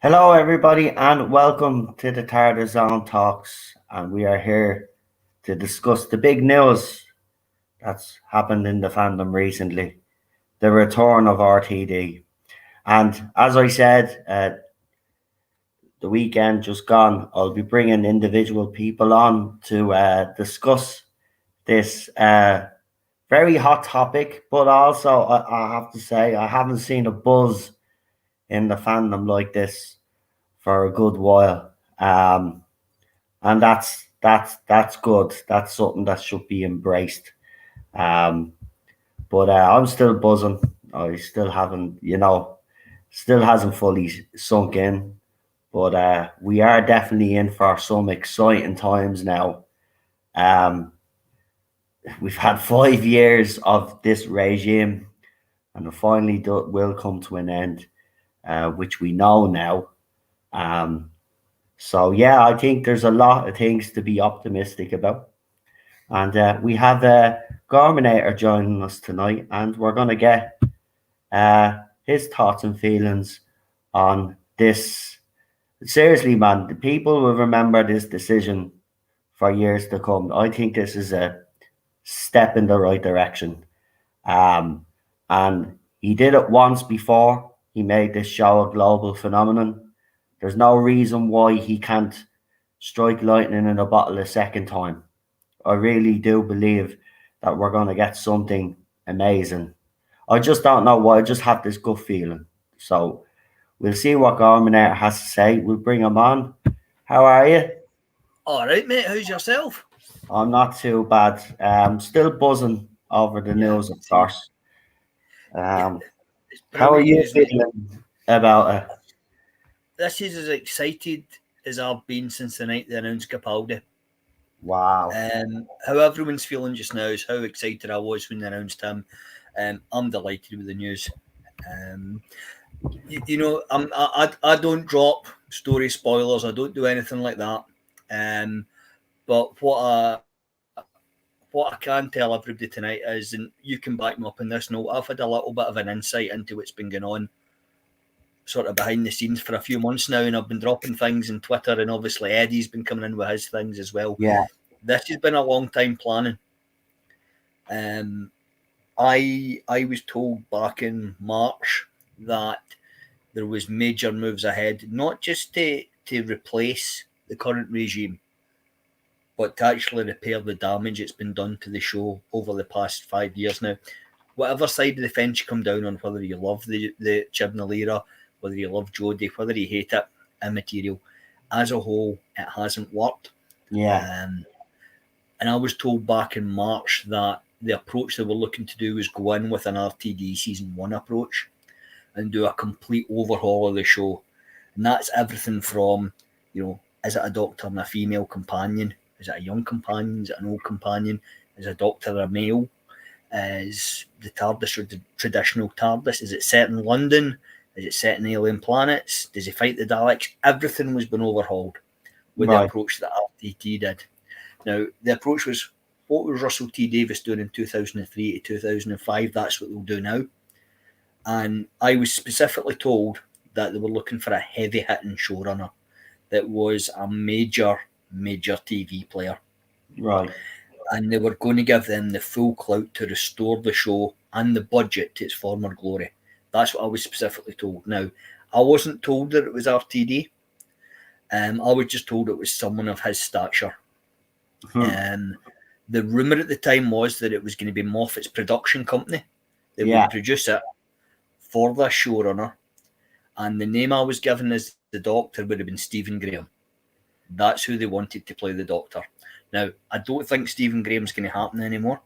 Hello, everybody, and welcome to the Tardis Zone Talks. And we are here to discuss the big news that's happened in the fandom recently, the return of RTD. And as I said, the weekend just gone, I'll be bringing individual people on to discuss this very hot topic. But also, I have to say, I haven't seen a buzz in the fandom like this for a good while, and that's good. That's something that should be embraced. But I'm still buzzing. I still haven't, still hasn't fully sunk in. But we are definitely in for some exciting times now. Um, we've had 5 years of this regime, and it finally will come to an end, which we know now. So yeah, I think there's a lot of things to be optimistic about. And we have Gormskitucker joining us tonight, and we're going to get his thoughts and feelings on this. Seriously, man, the people will remember this decision for years to come. I think this is a step in the right direction. And he did it once before. He made this show a global phenomenon. There's no reason why he can't strike lightning in a bottle a second time. I really do believe that we're going to get something amazing. I just don't know why. I just have this gut feeling. So we'll see what Gormskitucker has to say. We'll bring him on. How are you? All right, mate. How's yourself? I'm not too bad. Still buzzing over the news, of course. How are you feeling about it? This is as excited as I've been since the night they announced Capaldi. Wow. How everyone's feeling just now is how excited I was when they announced him. I'm delighted with the news. I don't drop story spoilers. I don't do anything like that. But what I can tell everybody tonight is, and you can back me up on this note, I've had a little bit of an insight into what's been going on sort of behind the scenes for a few months now, and I've been dropping things on Twitter, and obviously Eddie's been coming in with his things as well. Yeah. This has been a long time planning. I was told back in March that there was major moves ahead, not just to replace the current regime, but to actually repair the damage that's been done to the show over the past 5 years now. Whatever side of the fence you come down on, whether you love the Chibnall era, whether you love Jodie, whether you hate it, immaterial. As a whole, it hasn't worked. Yeah. And I was told back in March that the approach they were looking to do was go in with an RTD season 1 approach and do a complete overhaul of the show. And that's everything from, is it a doctor and a female companion? Is it a young companion? Is it an old companion? Is a doctor a male? Is the TARDIS traditional TARDIS? Is it set in London? Is it set in alien planets? Does he fight the Daleks? Everything was been overhauled with the approach that RTD did. Now, the approach was, what was Russell T Davies doing in 2003 to 2005? That's what they'll do now. And I was specifically told that they were looking for a heavy-hitting showrunner that was a major TV player. Right. And they were going to give them the full clout to restore the show and the budget to its former glory. That's what I was specifically told. Now, I wasn't told that it was RTD. I was just told it was someone of his stature. The rumour at the time was that it was going to be Moffat's production company that would produce it for the showrunner. And the name I was given as the Doctor would have been Stephen Graham. That's who they wanted to play the Doctor. Now, I don't think Stephen Graham's going to happen anymore.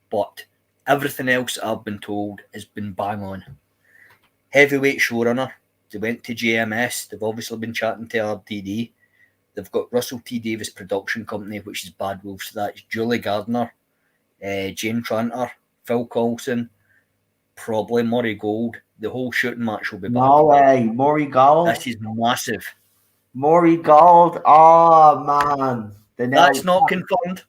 But everything else I've been told has been bang on. Heavyweight showrunner They went to JMS. They've obviously been chatting to RTD. They've got Russell T Davies Production Company, which is Bad Wolves. So that's Julie Gardner, Jane Tranter, Phil Coulson, probably Murray Gold. The whole shooting match will be back. No way. Murray Gold. This is massive. Murray Gold. Oh, man. That's not confirmed.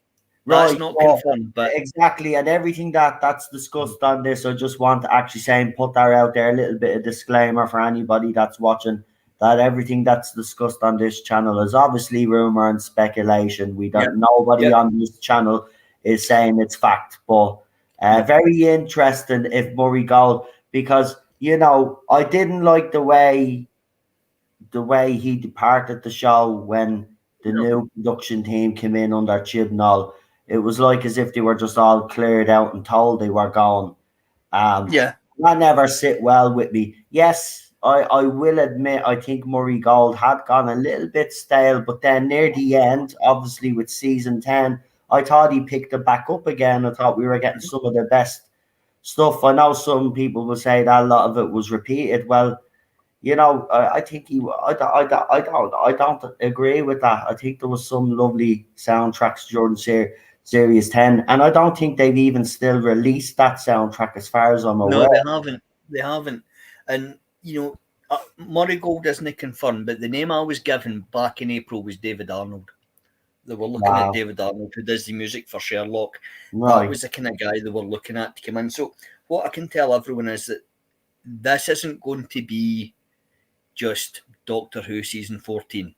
Right, That's not confirmed, but exactly, and everything that's discussed on this, I just want to actually say and put that out there, a little bit of disclaimer for anybody that's watching, that everything that's discussed on this channel is obviously rumor and speculation. We don't, nobody on this channel is saying it's fact, but very interesting if Murray Gold, because I didn't like the way he departed the show when the new production team came in under Chibnall. It was like as if they were just all cleared out and told they were gone. That never sit well with me. Yes, I will admit I think Murray Gold had gone a little bit stale, but then near the end, obviously with season 10, I thought he picked it back up again. I thought we were getting some of the best stuff. I know some people will say that a lot of it was repeated. Well, I think I don't agree with that. I think there was some lovely soundtracks during Series 10, and I don't think they've even still released that soundtrack as far as I'm aware. No, they haven't. And, Murray Gold isn't confirmed, but the name I was given back in April was David Arnold. They were looking at David Arnold, who does the music for Sherlock. Right. That was the kind of guy they were looking at to come in. So what I can tell everyone is that this isn't going to be just Doctor Who season 14.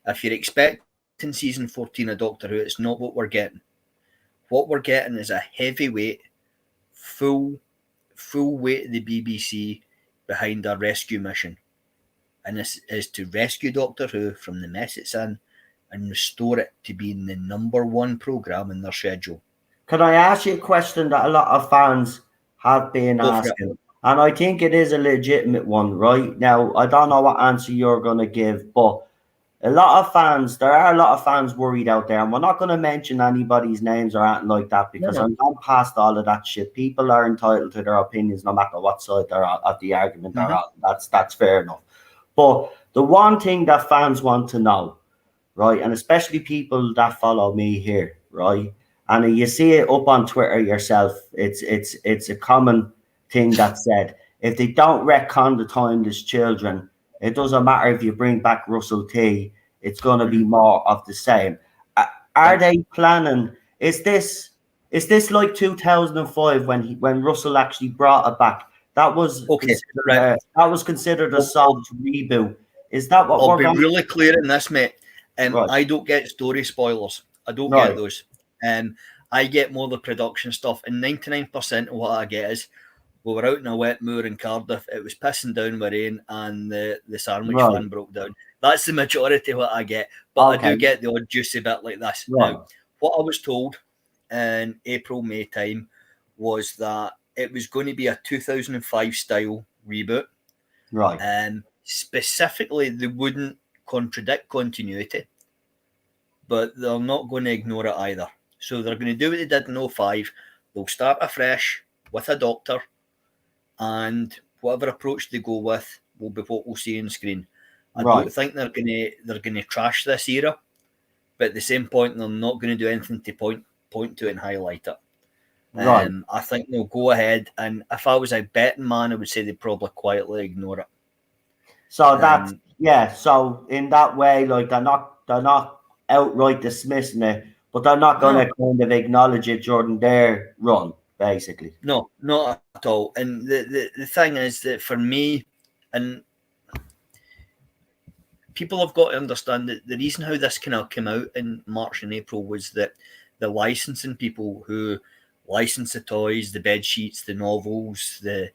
If you're expecting season 14 of Doctor Who, it's not what we're getting. What we're getting is a heavyweight, full weight of the BBC behind a rescue mission. And this is to rescue Doctor Who from the mess it's in and restore it to being the number one programme in their schedule. Can I ask you a question that a lot of fans have been asking? And I think it is a legitimate one, right? Now, I don't know what answer you're going to give, but there are a lot of fans worried out there, and we're not going to mention anybody's names or anything like that because I'm not past all of that shit. People are entitled to their opinions no matter what side they're at the argument they're on. That's fair enough. But the one thing that fans want to know, right, and especially people that follow me here, right, and you see it up on Twitter yourself, it's a common thing that said, if they don't retcon the Timeless Children, it doesn't matter if you bring back Russell T, it's going to be more of the same. Are they planning? Is this like 2005 when Russell actually brought it back? That was considered a soft reboot. Is that what I'll be really clear in this, mate? I don't get story spoilers. I don't get those. I get more the production stuff, and 99% of what I get is, we were out in a wet moor in Cardiff. It was pissing down with rain, and the sandwich fan broke down. That's the majority of what I get. But I do get the odd juicy bit like this. Now, what I was told in April, May time was that it was going to be a 2005 style reboot. Right. Specifically, they wouldn't contradict continuity, but they're not going to ignore it either. So they're going to do what they did in 05. They'll start afresh with a doctor, and whatever approach they go with will be what we'll see on screen. I don't think they're gonna trash this era, but at the same point, they're not going to do anything to point to it and highlight it. I think they'll go ahead, and if I was a betting man, I would say they'd probably quietly ignore it. So that's So in that way, like they're not outright dismissing it, but they're not going to kind of acknowledge it during their run. Basically, no, not at all. And the thing is that for me, and people have got to understand that the reason how this kind of came out in March and April was that the licensing people who license the toys, the bed sheets, the novels, the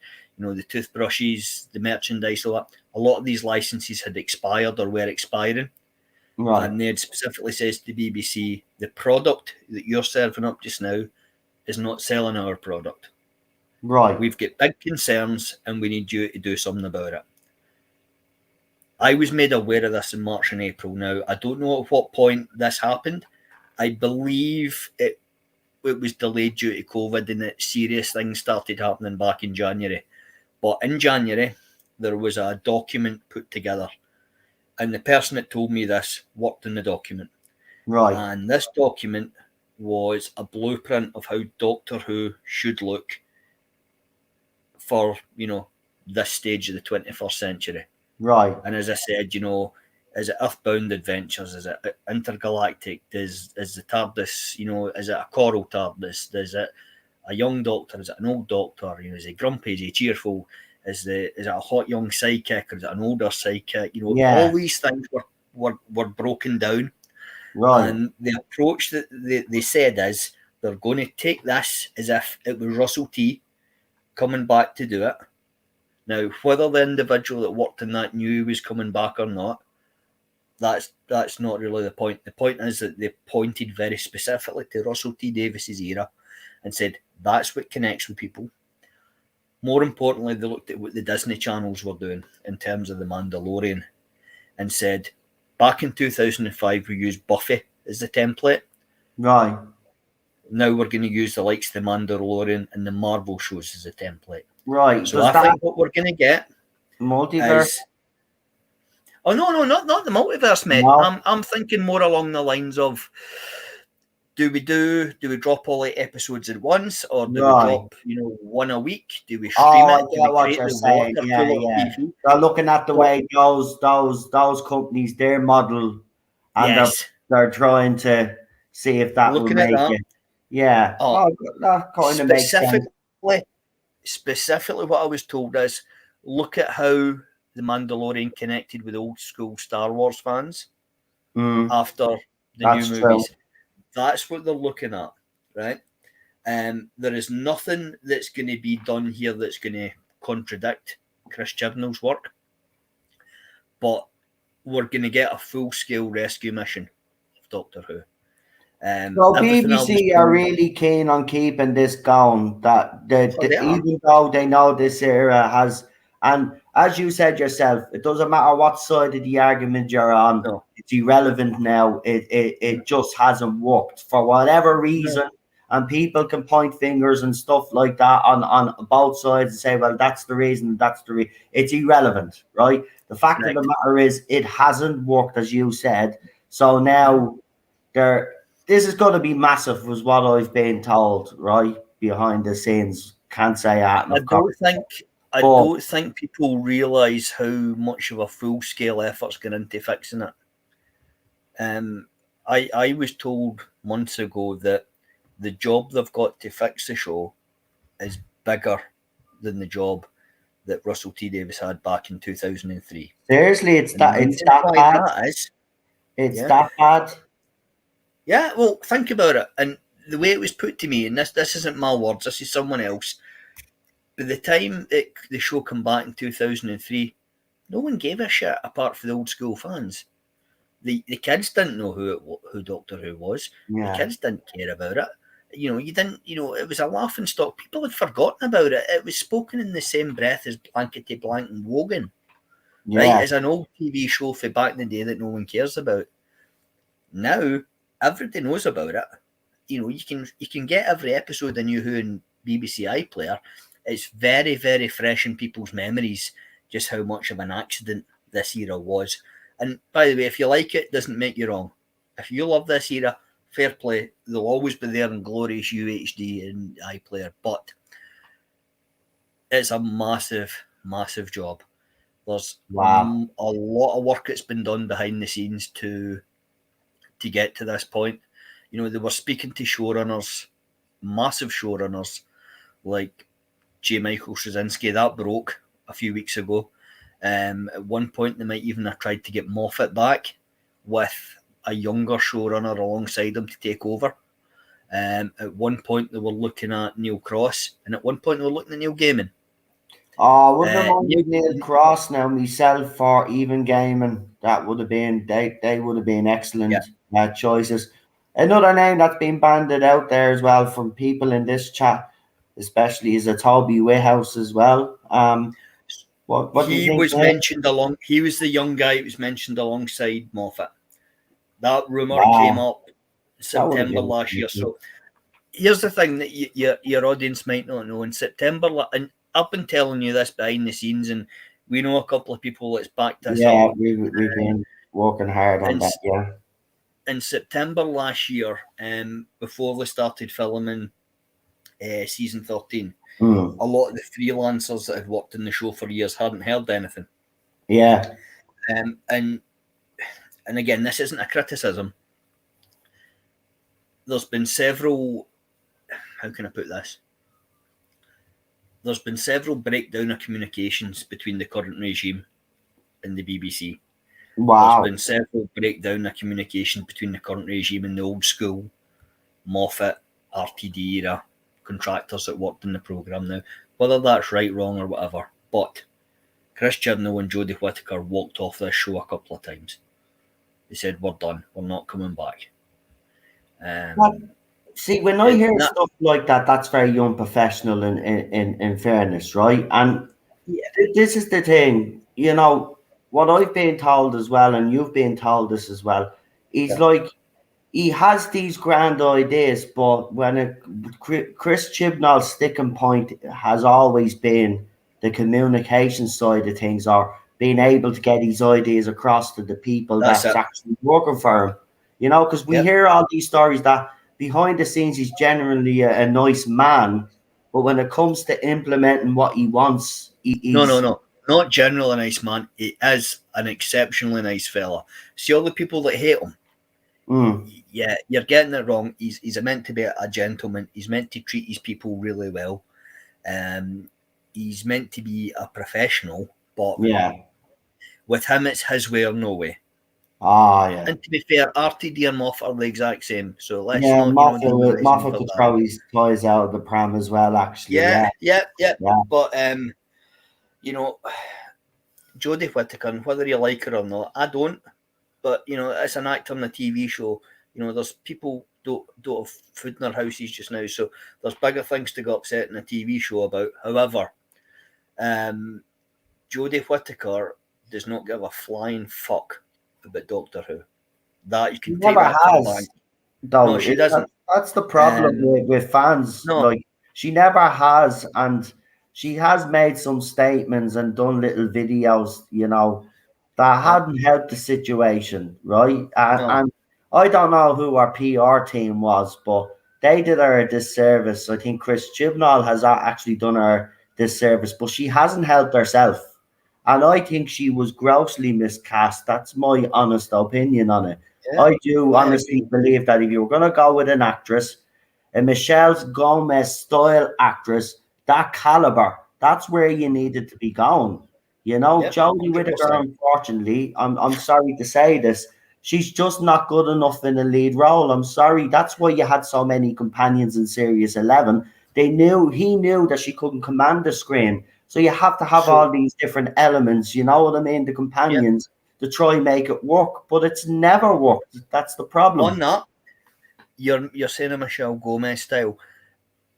toothbrushes, the merchandise, a lot of these licenses had expired or were expiring. And they had specifically says to the BBC, the product that you're serving up just now is not selling our product. We've got big concerns and we need you to do something about it. I was made aware of this in March and April. Now, I don't know at what point this happened. I believe it was delayed due to COVID and that serious things started happening back in January. But in January, there was a document put together, and the person that told me this worked in the document. Right. And this document was a blueprint of how Doctor Who should look for, this stage of the 21st century. Right. And as I said, is it Earthbound Adventures? Is it intergalactic? Is the TARDIS, is it a coral TARDIS? Is it a young Doctor? Is it an old Doctor? Is he grumpy? Is he cheerful? Is it a hot young sidekick, or is it an older sidekick? All these things were broken down. Right. And the approach that they said is they're going to take this as if it was Russell T coming back to do it. Now, whether the individual that worked in that knew he was coming back or not, that's not really the point. The point is that they pointed very specifically to Russell T Davies's era and said that's what connects with people. More importantly, they looked at what the Disney channels were doing in terms of The Mandalorian and said, back in 2005, we used Buffy as the template. Right. Now we're going to use the likes of The Mandalorian and the Marvel shows as a template. Right. So I think what we're going to get multiverse? Oh, no, not the multiverse, mate. No. I'm thinking more along the lines of, do we drop all 8 episodes at once, or do we drop, one a week? Do we stream it? I get what you're saying. Yeah. They're looking at the way those companies, their model, and they're trying to see if that will make it. Yeah. That kind of makes sense. Specifically, what I was told is, look at how The Mandalorian connected with old school Star Wars fans after the new movies. True. That's what they're looking at, right? There is nothing that's going to be done here that's going to contradict Chris Chibnall's work, but we're going to get a full-scale rescue mission of Doctor Who. So BBC are really keen on keeping this going. Even though they know this era has, and as you said yourself, it doesn't matter what side of the argument you're on. No. It's irrelevant now. It just hasn't worked for whatever reason, and people can point fingers and stuff like that on both sides and say, well, that's the reason. It's irrelevant, right? The fact of the matter is, it hasn't worked, as you said. So now this is going to be massive, was what I've been told, right? Behind the scenes. Can't say that. I don't think people realise how much of a full-scale effort's gone into fixing it. I was told months ago that the job they've got to fix the show is bigger than the job that Russell T Davies had back in 2003. Seriously, it's that bad? It's that bad? Yeah, well, think about it. And the way it was put to me, and this isn't my words, this is someone else. By the time the show came back in 2003, no one gave a shit apart from the old school fans. The kids didn't know who Doctor Who was. Yeah. The kids didn't care about it. It was a laughing stock. People had forgotten about it. It was spoken in the same breath as Blankety Blank and Wogan. Yeah. Right? As an old TV show for back in the day that no one cares about. Now, everybody knows about it. You can get every episode of New Who and BBC iPlayer. It's very, very fresh in people's memories just how much of an accident this era was. And by the way, if you like it, doesn't make you wrong. If you love this era, fair play. They'll always be there in glorious UHD and iPlayer. But it's a massive, massive job. There's a lot of work that's been done behind the scenes to get to this point. They were speaking to showrunners, massive showrunners, like J. Michael Straczynski. That broke a few weeks ago. At one point, they might even have tried to get Moffat back with a younger showrunner alongside him to take over. At one point, they were looking at Neil Cross, and at one point, they were looking at Neil Gaiman. Oh, wouldn't have minded Neil Cross now, myself, for Even Gaiman. That would have been, they would have been excellent choices. Another name that's been banded out there as well from people in this chat, especially, is a Toby Whithouse as well. What he was mentioned along. He was the young guy who was mentioned alongside Moffat. That rumor came up September last year. So here's the thing that your audience might not know. In September, and I've been telling you this behind the scenes, and We know a couple of people that's backed this Yeah, up. we've been working hard on In, that. Yeah. in September last year, before they started filming season 13, Mm. a lot of the freelancers that had worked in the show for years hadn't heard anything. Yeah. And again, this isn't a criticism. There's been several, how can I put this? There's been several breakdown of communications between the current regime and the BBC. There's Wow. been several breakdown of communication between the current regime and the old school Moffat, RTD era contractors that worked in the programme now. Whether that's right, wrong, or whatever. But Chris Chibnall and Jodie Whittaker walked off this show a couple of times. They said, "We're done. We're not coming back." See, when I hear stuff like that, that's very unprofessional in fairness, right? And this is the thing, you know, what I've been told as well, and you've been told this as well, is like he has these grand ideas, but Chris Chibnall's sticking point has always been the communication side of things, or being able to get his ideas across to the people that's actually working for him. You know, because we hear all these stories that behind the scenes he's generally a nice man, but when it comes to implementing what he wants, he's no, not generally a nice man. He is an exceptionally nice fella. See all the people that hate him. Yeah, you're getting it wrong. He's meant to be a gentleman. He's meant to treat his people really well. He's meant to be a professional, but with him it's his way or no way. And to be fair, RTD and Moffat are the exact same. So let's not. Moffat could throw his toys out of the pram as well. Actually, yeah. But you know, Jodie Whittaker, whether you like her or not, I don't. But you know, it's an actor on a TV show. You know, there's people don't have food in their houses just now, so there's bigger things to get upset in a TV show about. However, Jodie Whittaker does not give a flying fuck about Doctor Who. That you can take that to the bank. No, she doesn't. That's the problem with fans. No. Like she never has, and she has made some statements and done little videos, you know, that hadn't helped the situation, right? And I don't know who our PR team was, but they did her a disservice. I think Chris Chibnall has actually done her disservice, but she hasn't helped herself. And I think she was grossly miscast. That's my honest opinion on it. Yeah, I do honestly believe that if you were going to go with an actress, a Michelle Gomez style actress, that caliber, that's where you needed to be going. You know, Jodie Whittaker, unfortunately, I'm sorry to say this, she's just not good enough in a lead role. I'm sorry. That's why you had so many companions in Series 11. He knew that she couldn't command the screen. So you have to have all these different elements, you know what I mean? The companions to try and make it work, but it's never worked. That's the problem. On that, you're saying a Michelle Gomez style.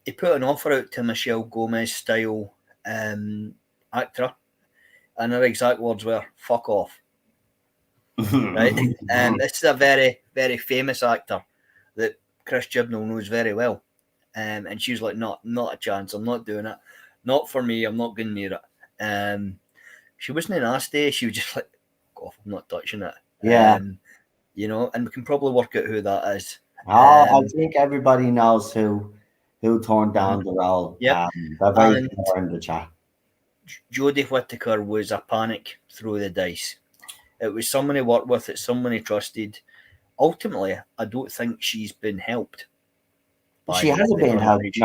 He put an offer out to Michelle Gomez style actor, and her exact words were "fuck off." Right? This is a very, very famous actor that Chris Chibnall knows very well. And she was like, not a chance. I'm not doing it. Not for me. I'm not going near it. She wasn't nasty. She was just like, "Off, I'm not touching it." Yeah. You know, and we can probably work out who that is. I think everybody knows who turned down the role. Yeah. They're very clear in the chat. Jodie Whittaker was a panic throw the dice. It was someone he worked with, it's someone he trusted. Ultimately, I don't think she's been helped. She hasn't been helped.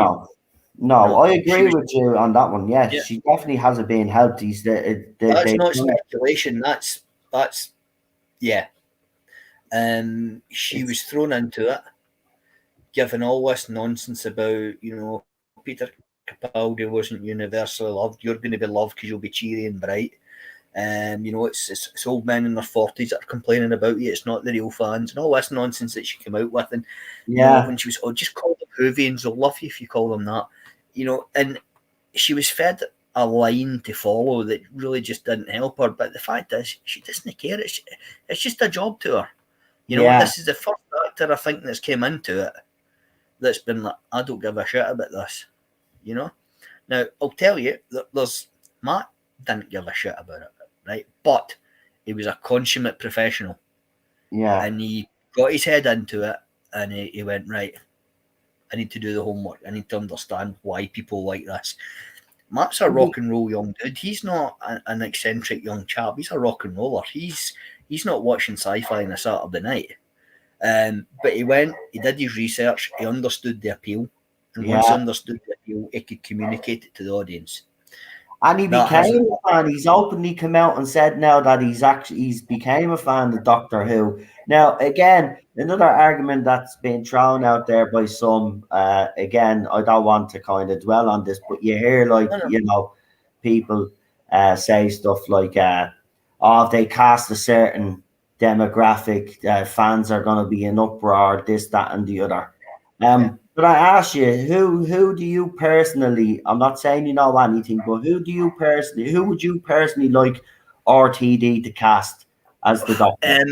No, I agree with you on that one. Yes, she definitely hasn't been helped. That's not speculation. That's yeah. She was thrown into it, given all this nonsense about, you know, Peter Capaldi wasn't universally loved. You're going to be loved because you'll be cheery and bright. You know, it's old men in their 40s that are complaining about you. It's not the real fans and all this nonsense that she came out with. And you know, when she was, just call them Whovians, they'll love you if you call them that. You know, and she was fed a line to follow that really just didn't help her. But the fact is, she doesn't care. It's just a job to her. You know, this is the first actor I think that's came into it that's been like, I don't give a shit about this. You know, now I'll tell you that there's Matt didn't give a shit about it, right? But he was a consummate professional. Yeah. And he got his head into it, and he went, right, I need to do the homework. I need to understand why people like this. Matt's a rock and roll young dude. He's not an eccentric young chap. He's a rock and roller. He's not watching sci-fi on a Saturday night. But he went, he did his research, he understood the appeal. And once he understood the appeal, he could communicate it to the audience. And he became a fan. He's openly come out and said now that he's became a fan of Doctor Who. Now, again, another argument that's been thrown out there by some. Again, I don't want to kind of dwell on this, but you hear people say stuff like, "Oh, if they cast a certain demographic, fans are going to be in uproar. This, that, and the other." But I ask you, who do you personally? I'm not saying you know anything, but who would you personally like RTD to cast as the Doctor?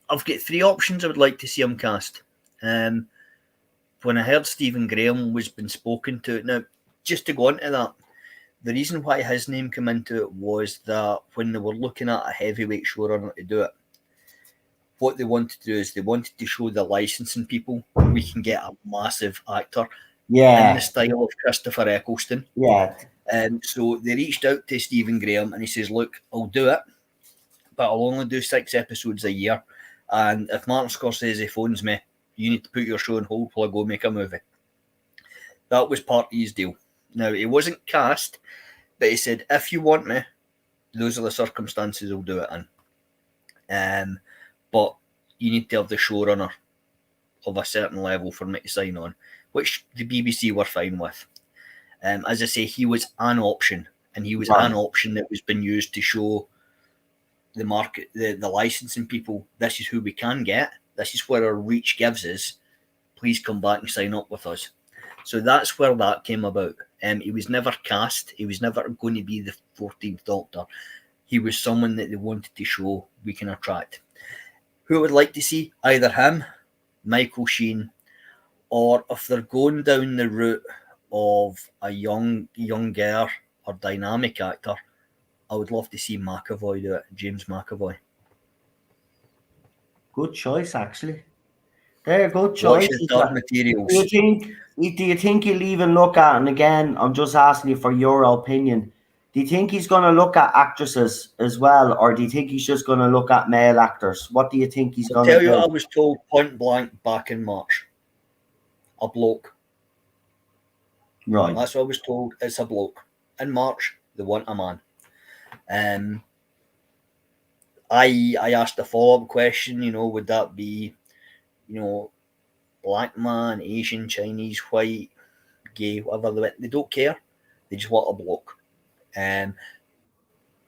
I've got 3 options I would like to see him cast. When I heard Stephen Graham was been spoken to, now just to go into that, the reason why his name came into it was that when they were looking at a heavyweight showrunner to do it, what they wanted to do is they wanted to show the licensing people we can get a massive actor in the style of Christopher Eccleston. So they reached out to Stephen Graham and he says, look, I'll do it, but I'll only do 6 episodes a year. And if Martin Scorsese phones me, you need to put your show on hold while I go make a movie. That was part of his deal. Now, he wasn't cast, but he said, if you want me, those are the circumstances I'll do it in. But you need to have the showrunner of a certain level for me to sign on, which the BBC were fine with. As I say, he was an option, and he was an option that was being used to show the market, the licensing people, this is who we can get, this is where our reach gives us, please come back and sign up with us. So that's where that came about. He was never cast, he was never going to be the 14th Doctor. He was someone that they wanted to show we can attract. Who I would like to see? Either him, Michael Sheen, or if they're going down the route of a younger or dynamic actor, I would love to see McAvoy do it, James McAvoy. Good choice, actually. They're good Watch choices. his Dark Materials. Do you think he'll even look at, and again, I'm just asking you for your opinion, do you think he's going to look at actresses as well, or do you think he's just going to look at male actors? What do you think he's going to do? I'll tell you, I was told point blank back in March. A bloke. Right. That's what I was told. It's a bloke. In March, they want a man. I asked a follow-up question, would that be, black man, Asian, Chinese, white, gay, whatever. They don't care. They just want a bloke.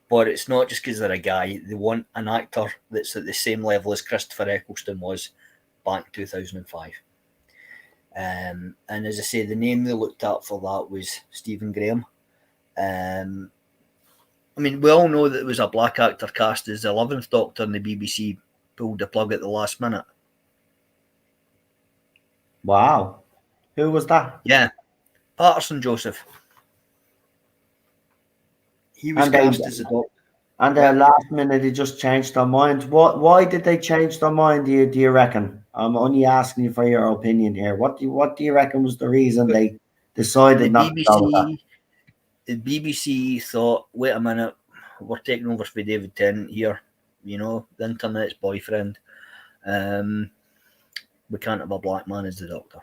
But it's not just because they're a guy. They want an actor that's at the same level as Christopher Eccleston was back in 2005. And as I say, the name they looked at for that was Stephen Graham. We all know that there was a black actor cast as the 11th Doctor, and the BBC pulled the plug at the last minute. Wow. Who was that? Yeah. Patterson Joseph. He was cast as a Doctor. And last minute, they just changed their mind. Why did they change their mind, do you reckon? I'm only asking you for your opinion here. What do you reckon was the reason they decided not to go with that? The BBC thought, wait a minute, we're taking over for David Tennant here, the internet's boyfriend. We can't have a black man as the Doctor.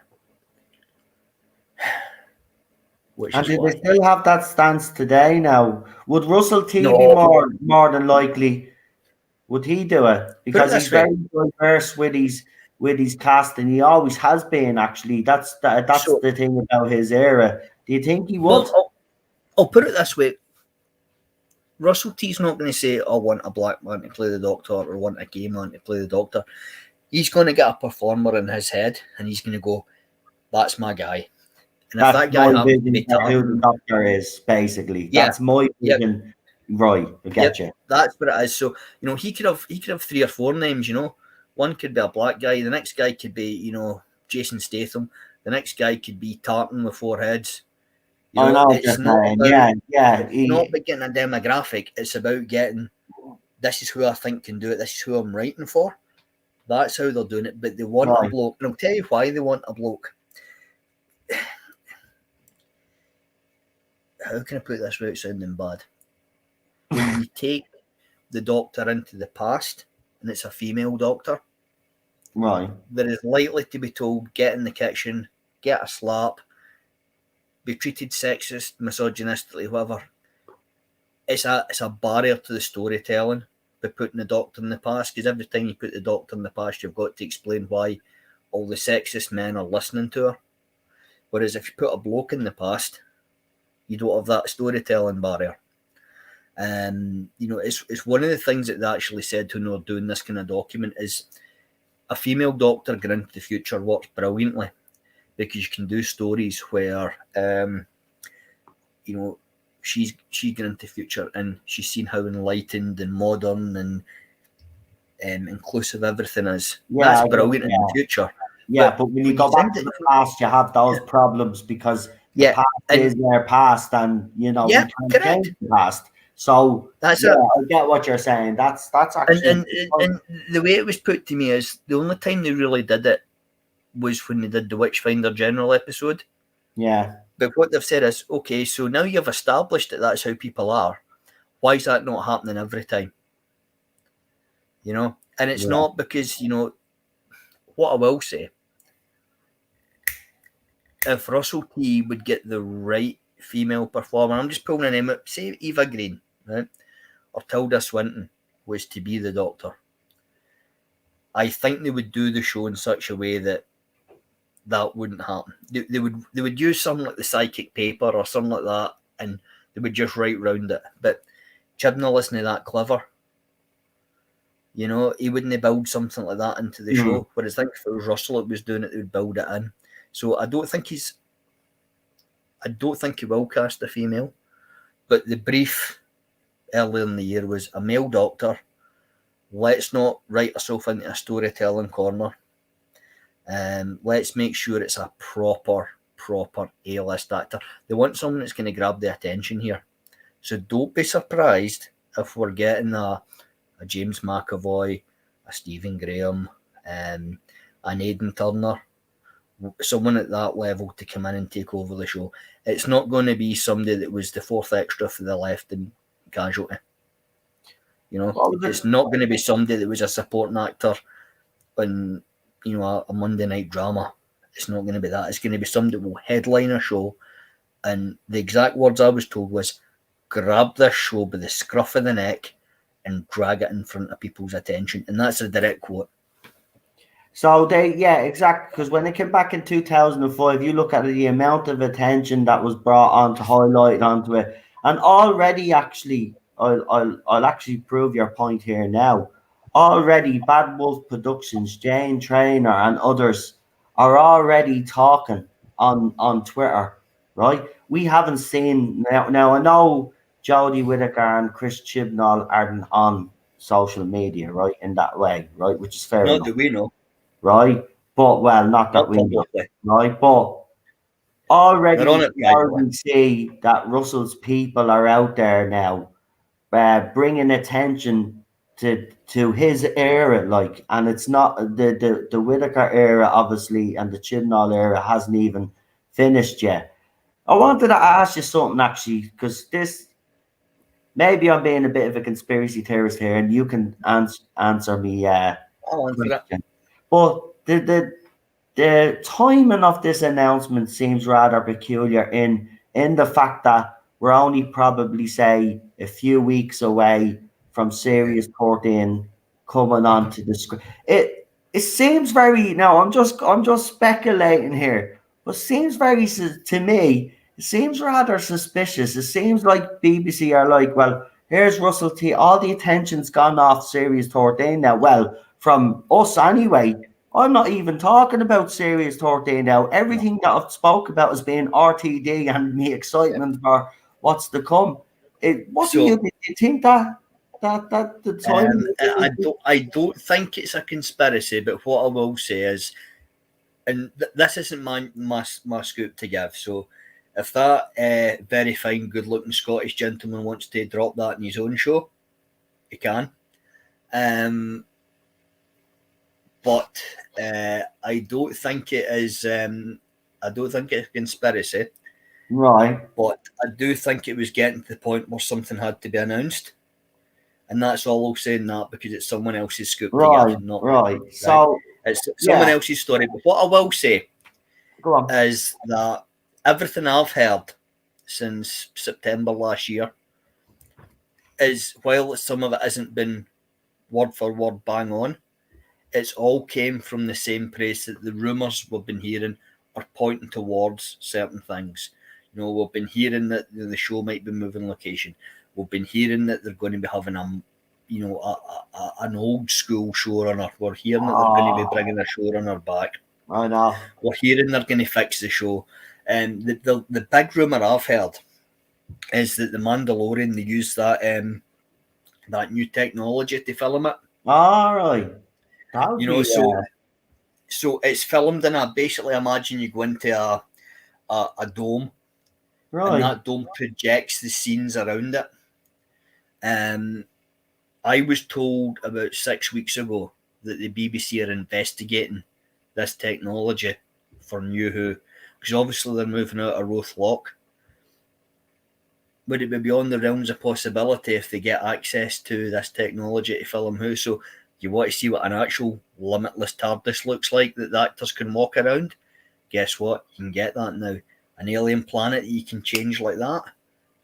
And do they still have that stance today now? Would Russell T be more than likely? Would he do it? Because he's very diverse with his cast, and he always has been. Actually, that's the thing about his era. Do you think he would? Well, I'll put it this way: Russell T's not going to say, "I want a black man to play the Doctor" or "want a gay man to play the Doctor." He's going to get a performer in his head, and he's going to go, "That's my guy." And that's if that guy happens to be who the Doctor is, basically. Yeah. That's my vision. Yep. Right, I get you. That's what it is. So, he could have 3 or 4 names, One could be a black guy, the next guy could be, Jason Statham, the next guy could be Tartan with 4 heads. You I know, know what it's you're not saying. about Yeah. it's not about getting a demographic. It's about getting this is who I think can do it. This is who I'm writing for. That's how they're doing it. But they want a Right. bloke, and I'll tell you why they want a bloke. How can I put this without sounding bad? When you take the Doctor into the past, and it's a female Doctor, Right. there is likely to be told, get in the kitchen, get a slap, be treated sexist, misogynistically, whatever. It's a barrier to the storytelling by putting the Doctor in the past, because every time you put the Doctor in the past, you've got to explain why all the sexist men are listening to her. Whereas if you put a bloke in the past, you don't have that storytelling barrier. It's one of the things that they actually said when they were doing this kind of document is a female Doctor going into the future works brilliantly because you can do stories where she's going into the future and she's seen how enlightened and modern and inclusive everything is. Yeah. That's brilliant in the future. Yeah, but when you when you go back send to it, the past, you have those problems because the yeah, past and is their past, and we yeah, can't change correct. the past. So That's yeah, it. I get what you're saying. That's And, actually and and the way it was put to me is the only time they really did it was when they did the Witchfinder General episode. yeah. But what they've said is, okay, so now you've established that that's how people are. Why is that not happening every time? And it's Yeah. not because, what I will say, if Russell T would get the right female performer, I'm just pulling a name up, say Eva Green, right? Or Tilda Swinton was to be the Doctor. I think they would do the show in such a way that wouldn't happen. They would use something like the psychic paper or something like that, and they would just write round it. But Chibnall isn't that clever. He wouldn't build something like that into the show. Whereas I think if it was Russell that was doing it, they would build it in. So I don't think he will cast a female. But the brief earlier in the year was a male Doctor. Let's not write ourselves into a storytelling corner. Let's make sure it's a proper A-list actor. They want someone that's going to grab the attention here. So don't be surprised if we're getting a James McAvoy, a Stephen Graham, an Aidan Turner, someone at that level to come in and take over the show. It's not going to be somebody that was the fourth extra for the left in Casualty. It's not going to be somebody that was a supporting actor in a Monday night drama. It's not going to be that. It's going to be somebody that will headline a show. And the exact words I was told was, grab this show by the scruff of the neck and drag it in front of people's attention. And that's a direct quote. So exactly. Because when it came back in 2005, you look at the amount of attention that was brought on to highlight onto it, and already actually, I'll actually prove your point here now. Already, Bad Wolf Productions, Jane Trainer, and others are already talking on Twitter, right? We haven't seen now. Now I know Jodie Whittaker and Chris Chibnall aren't on social media, right, in that way, right, which is fair Not enough, that we know. right? But not that Not we know, publicly. right? But They're on already it we privately. already see that Russell's people are out there now, bringing attention to his era, like, and it's not the Whittaker era, obviously, and the Chibnall era hasn't even finished yet. I wanted to ask you something actually, because this maybe I'm being a bit of a conspiracy theorist here, and you can answer me. I'll answer it. Question. But the timing of this announcement seems rather peculiar in the fact that we're only probably say a few weeks away from Series 14 coming onto the screen. It seems very now. I'm just speculating here, but seems very to me. It seems rather suspicious. It seems like BBC are like, well, here's Russell T. All the attention's gone off Series 14 now. Well, from us anyway. I'm not even talking about Series 13 now. Everything that I've spoke about has been RTD and the excitement for what's to come. What do you think that the time? I don't think it's a conspiracy, but what I will say is, and this isn't my scoop to give. So If that very fine, good-looking Scottish gentleman wants to drop that in his own show, he can. But I don't think it is. I don't think it's a conspiracy. Right. But I do think it was getting to the point where something had to be announced, and that's all I'll say in that, because it's someone else's scoop Right. to give, not Right. right. So It's someone yeah, else's story. But what I will say go on. is that everything I've heard since September last year is, while some of it hasn't been word for word bang on, it's all came from the same place, that the rumours we've been hearing are pointing towards certain things. You know, we've been hearing that the show might be moving location. We've been hearing that they're going to be having an old school showrunner. We're hearing that they're going to be bringing a showrunner back. I know. We're hearing they're going to fix the show. And the big rumour I've heard is that the Mandalorian, they use that that new technology to film it. All right. That would You know, be so it's filmed in a, basically imagine you go into a dome, and right. that dome projects the scenes around it. I was told about 6 weeks ago that the BBC are investigating this technology for New Who, because obviously they're moving out of Roth Lock. Would it be beyond the realms of possibility, if they get access to this technology, to film Who? So you want to see what an actual limitless TARDIS looks like, that the actors can walk around? Guess what? You can get that now. An alien planet that you can change like that,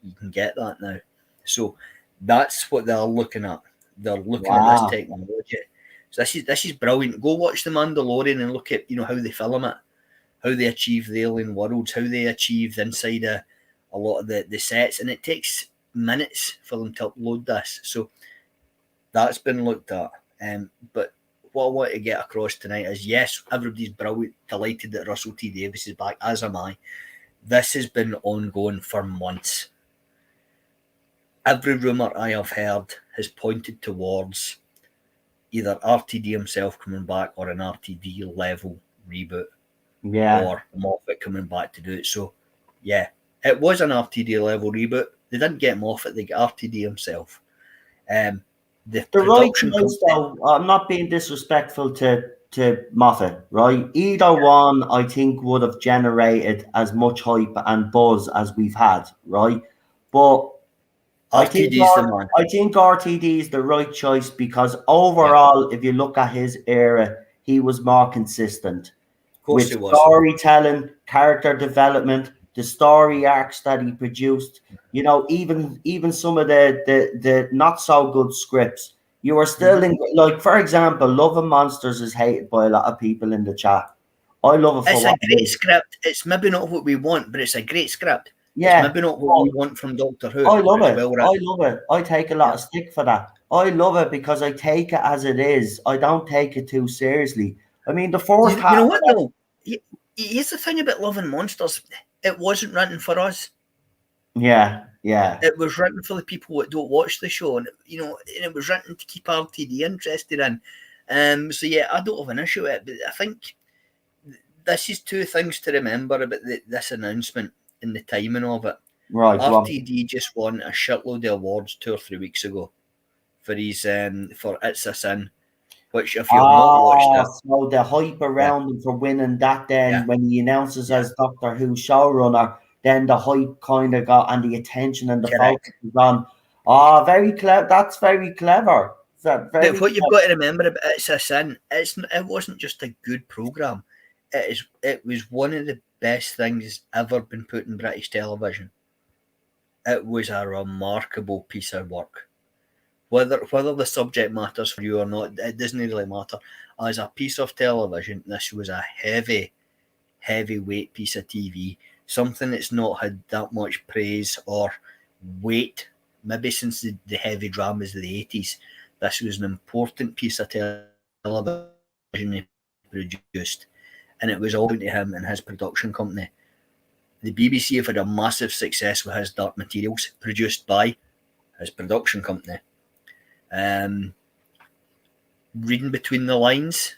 you can get that now. So that's what they're looking at. They're looking at this technology. So this is brilliant. Go watch The Mandalorian and look at, you know, how they film it, how they achieve the alien worlds, how they achieve inside a lot of the sets, and it takes minutes for them to upload this. So that's been looked at. But what I want to get across tonight is, yes, everybody's brilliant, delighted that Russell T Davies is back, as am I. This has been ongoing for months. Every rumour I have heard has pointed towards either RTD himself coming back, or an RTD level reboot, or Moffat coming back to do it. So, yeah, it was an RTD level reboot. They didn't get Moffat, they got RTD himself. The right production choice, though. I'm not being disrespectful to Moffat, right? Either one, I think, would have generated as much hype and buzz as we've had, right? But I think RTD's the man. I think RTD is the right choice, because overall, if you look at his era, he was more consistent Of course with he was. storytelling, character development, the story arcs that he produced. You know, even some of the not so good scripts, you were still in, like, for example, Love and Monsters is hated by a lot of people in the chat. I love it for It's what a it great is. script. It's maybe not what we want, but it's a great script. It's Yeah, maybe not what we want from Doctor Who, I but love it's it. well I written. love it. I take a lot of stick for that. I love it because I take it as it is. I don't take it too seriously. I mean, the first You know half. what though? Here's the thing about Love and Monsters. It wasn't written for us. Yeah. It was written for the people that don't watch the show, and it was written to keep RTD interested in. So yeah, I don't have an issue with it, but I think this is two things to remember about this announcement and the timing of it. Right. RTD just won a shitload of awards 2 or 3 weeks ago for his for It's a Sin, which, if you've not watched it, So the hype yeah, around him for winning that, yeah, then when he announces yeah, as Doctor Who showrunner, then the hype kind of got, and the attention and the correct. focus was on. Oh, very clever. That's very clever. But Very what you've clever. got to remember about It's a Sin, it wasn't just a good programme. It was one of the best things ever been put in British television. It was a remarkable piece of work. Whether the subject matters for you or not, it doesn't really matter. As a piece of television, this was a heavyweight piece of TV. Something that's not had that much praise or weight, maybe since the heavy dramas of the 80s. This was an important piece of television he produced, and it was all down to him and his production company. The BBC have had a massive success with his Dark Materials, produced by his production company. Reading between the lines,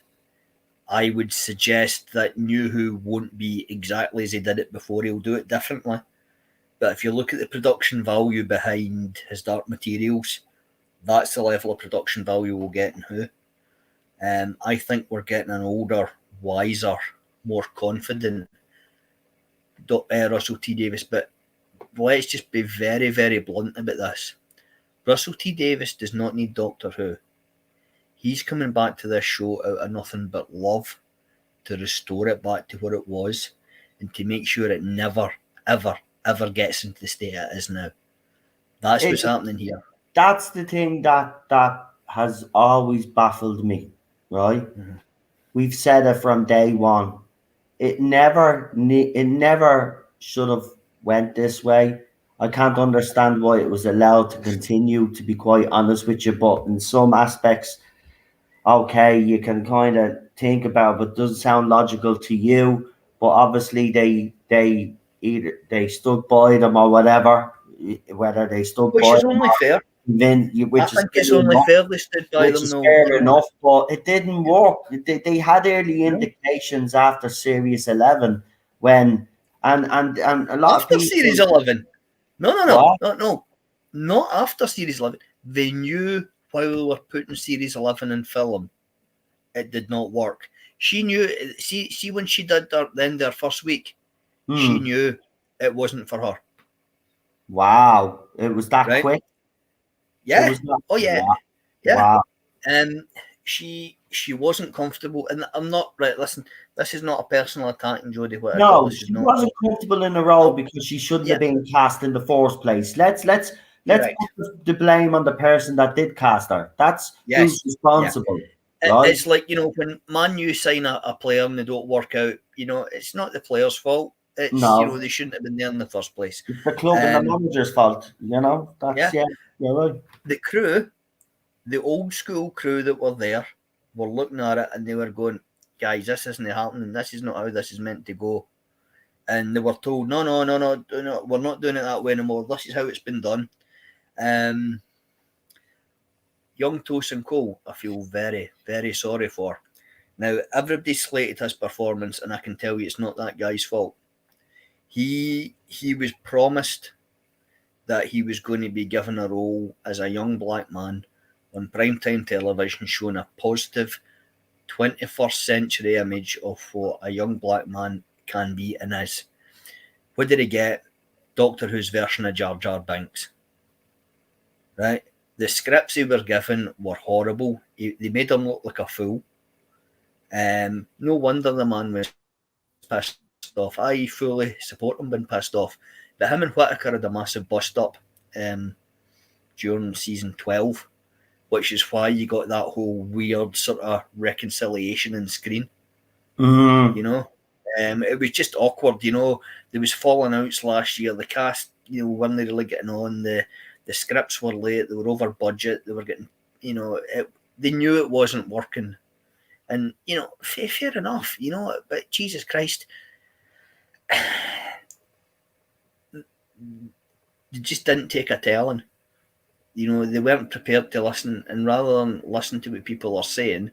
I would suggest that New Who won't be exactly as he did it before. He'll do it differently. But if you look at the production value behind his Dark Materials, that's the level of production value we'll get in Who. I think we're getting an older, wiser, more confident Russell T Davies. But let's just be very, very blunt about this. Russell T Davies does not need Doctor Who. He's coming back to this show out of nothing but love to restore it back to where it was and to make sure it never, ever, ever gets into the state it is now. That's what's happening here. That's the thing that has always baffled me, right? Mm-hmm. We've said it from day one. It never should have went this way. I can't understand why it was allowed to continue, to be quite honest with you. But in some aspects, okay, you can kind of think about it, but it doesn't sound logical to you. But obviously they either they stood by them or whatever. Whether they stood which by is them only fair. Then, I think it's only fair they stood by them. No, fair enough, but it didn't work. They had early indications after Series 11 when and a lot after of people, Series 11. No, not after Series 11. They knew while they were putting Series 11 in film, it did not work. She knew. See when she did their first week, she knew it wasn't for her. Wow, it was that quick. Yeah. Yeah. Wow. She wasn't comfortable, and I'm not right. Listen, this is not a personal attack on Jodie Whittaker. No, she wasn't comfortable in the role because she shouldn't have been cast in the first place. Let's put the blame on the person that did cast her. That's who's responsible. Yeah. Right? It's like, when Man U sign a player and they don't work out, it's not the player's fault. It's they shouldn't have been there in the first place. It's the club and the manager's fault. That's you're right. The crew, the old school crew that were there, were looking at it and they were going, guys, this isn't happening. This is not how this is meant to go. And they were told, no, we're not doing it that way anymore. This is how it's been done. Young Tosin Cole, I feel very, very sorry for. Now, everybody slated his performance, and I can tell you it's not that guy's fault. He was promised that he was going to be given a role as a young black man on primetime television, showing a positive 21st century image of what a young black man can be and is. What did he get? Doctor Who's version of Jar Jar Binks. Right? The scripts he were given were horrible. They made him look like a fool. No wonder the man was pissed off. I fully support him being pissed off. But him and Whittaker had a massive bust-up during season 12, which is why you got that whole weird sort of reconciliation in screen. It was just awkward. There was falling outs last year. The cast, weren't really getting on. The scripts were late. They were over budget. They were getting, they knew it wasn't working. And, fair enough, but Jesus Christ, they just didn't take a telling. They weren't prepared to listen, and rather than listen to what people are saying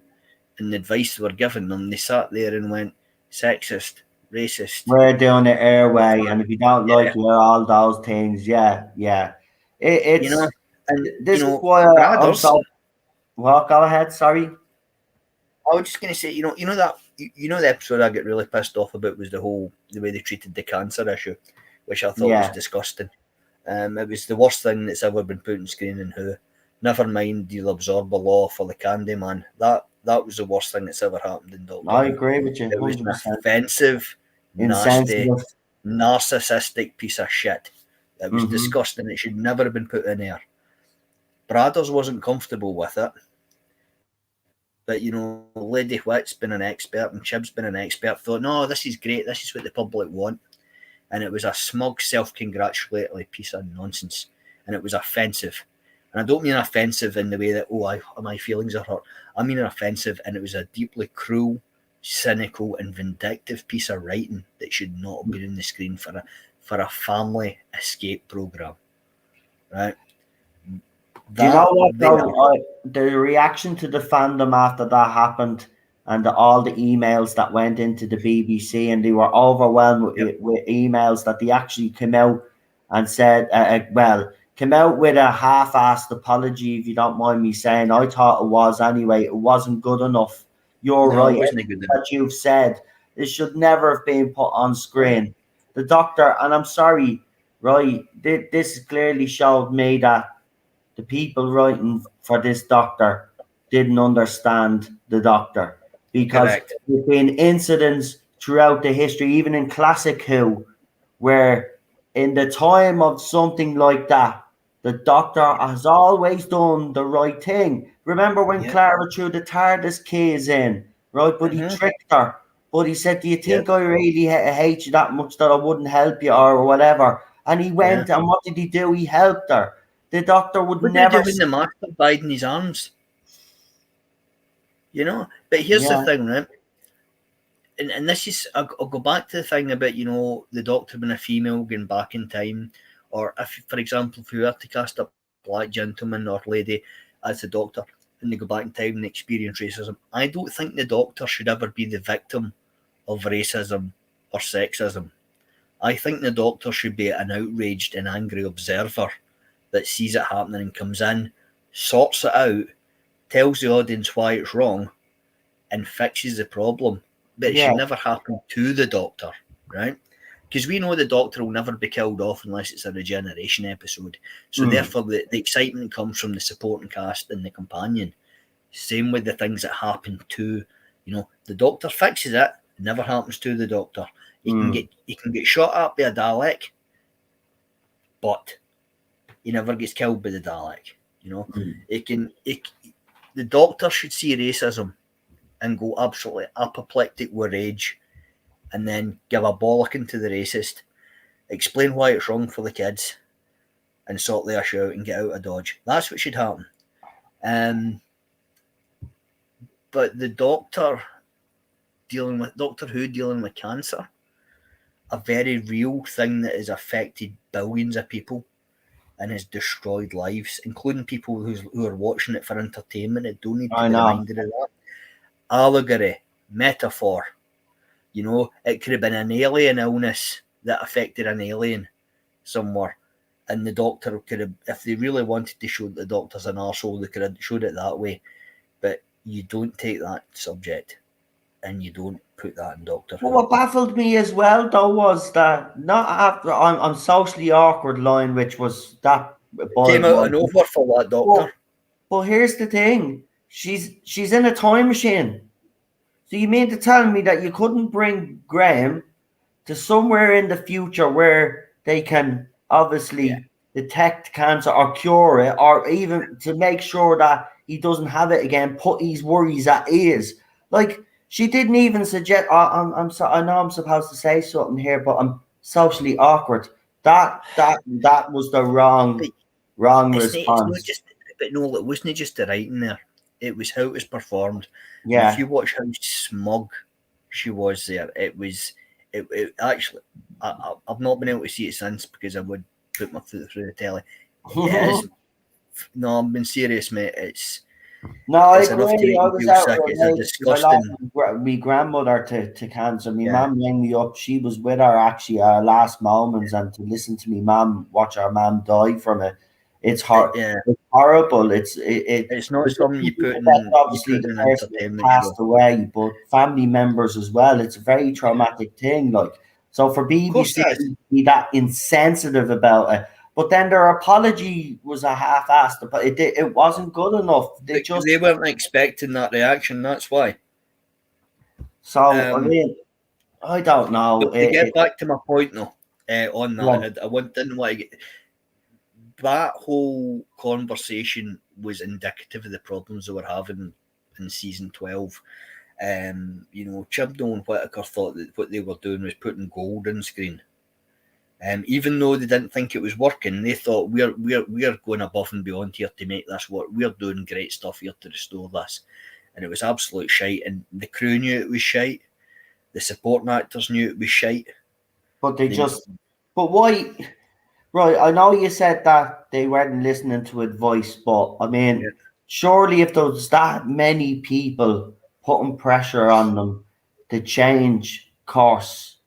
and the advice they were giving them, they sat there and went, sexist, racist. We're doing it our way, and if you don't like all those things, it's and this is why well, go ahead. Sorry. I was just going to say, the episode I get really pissed off about was the way they treated the cancer issue, which I thought was disgusting. It was the worst thing that's ever been put on screen in Who. Never mind the absorber law for the Candyman. That was the worst thing that's ever happened in Doctor Who. I agree with you. 100%. It was an offensive, nasty, narcissistic piece of shit. It was disgusting. It should never have been put in there. Bradders wasn't comfortable with it. But, Lady Whit's been an expert and Chib's been an expert. Thought, no, this is great. This is what the public want. And it was a smug, self-congratulatory piece of nonsense. And it was offensive. And I don't mean offensive in the way that, my feelings are hurt. I mean offensive, and it was a deeply cruel, cynical, and vindictive piece of writing that should not have been on the screen for a family escape program. Right? Do you know what, though? The reaction to the fandom after that happened, and all the emails that went into the BBC, and they were overwhelmed with emails that they actually came out and said, well, came out with a half-assed apology, if you don't mind me saying. I thought it was anyway. It wasn't good enough. You're No, it right. wasn't good enough. That you've said it should never have been put on screen. The doctor, and I'm sorry, right? This clearly showed me that the people writing for this doctor didn't understand the doctor, because Correct. there's been incidents throughout the history, even in classic Who, where in the time of something like that, the doctor has always done the right thing. Remember when Yeah. Clara threw the Tardis keys in, right? But he Mm-hmm. tricked her. But he said, "Do you Yeah. think I really hate you that much that I wouldn't help you or whatever?" And he Yeah. went, and what did he do? He helped her. The doctor would What did he never. do when the master died in his arms? You know? But here's the Yeah, thing, right? And this is, I'll go back to the thing about, the doctor being a female going back in time. Or if, for example, if you were to cast a black gentleman or lady as the doctor and they go back in time and experience racism, I don't think the doctor should ever be the victim of racism or sexism. I think the doctor should be an outraged and angry observer that sees it happening and comes in, sorts it out, tells the audience why it's wrong, and fixes the problem. But it yeah. should never happen to the doctor, right? Because we know the doctor will never be killed off unless it's a regeneration episode. So therefore, the excitement comes from the supporting cast and the companion. Same with the things that happen to, the doctor fixes it. It never happens to the doctor. He can get shot at by a Dalek, but he never gets killed by the Dalek. It can. The doctor should see racism and go absolutely apoplectic with rage, and then give a bollocking to the racist, explain why it's wrong for the kids, and sort the issue out and get out of Dodge. That's what should happen. But the Doctor Who dealing with cancer, a very real thing that has affected billions of people and has destroyed lives, including people who are watching it for entertainment and don't need to I be know. reminded of that. Allegory, metaphor. It could have been an alien illness that affected an alien somewhere. And the doctor could have, if they really wanted to show that the doctor's an arsehole, they could have showed it that way. But you don't take that subject and you don't put that in Doctor Well, Who. what baffled me as well, though, was that not after on socially awkward line, which was that Came boiled out my. and over for that But, doctor. but here's the thing: she's in a time machine. So you mean to tell me that you couldn't bring Graham to somewhere in the future where they can Yeah. obviously detect cancer or cure it, or even to make sure that he doesn't have it again, put his worries at ease? Like, she didn't even suggest. I know I'm supposed to say something here, but I'm socially awkward. That was the But wrong it's not response. just, but no, it wasn't just the writing there. It was how it was performed. And if Yeah. you watch how smug she was there, it actually, I've not been able to see it since because I would put my foot through the telly. It is, no, I'm being serious, mate. No, I It's enough to agree. make I you was feel out sick. with It's a my mates because I lost disgusting, my grandmother to cancer. My yeah, mum rang me up. She was with her actually our last moments, and to listen to me mum watch our mum die from it, it's hard. yeah. It's horrible. It It's not it's something that's you obviously put in the an person that entertainment passed show. away, but family members as well. It's a very Yeah, of traumatic thing. Like, so for course BBC it is. to be that insensitive about it. But then their apology was a half-assed, but it wasn't good enough. They just. They weren't expecting that reaction. That's why. So I Um, mean, I don't know. but to get back to my point though, on that, Yeah, and didn't want to get that whole conversation was indicative of the problems they were having in season 12. Chibnall and Whittaker thought that what they were doing was putting gold on screen. Even though they didn't think it was working, they thought we're going above and beyond here to make this work. We're doing great stuff here to restore this, and it was absolute shite. And the crew knew it was shite. The supporting actors knew it was shite. but they They, just. But why? Right, I know you said that they weren't listening to advice, but I yeah, mean, surely if there's that many people putting pressure on them to change course,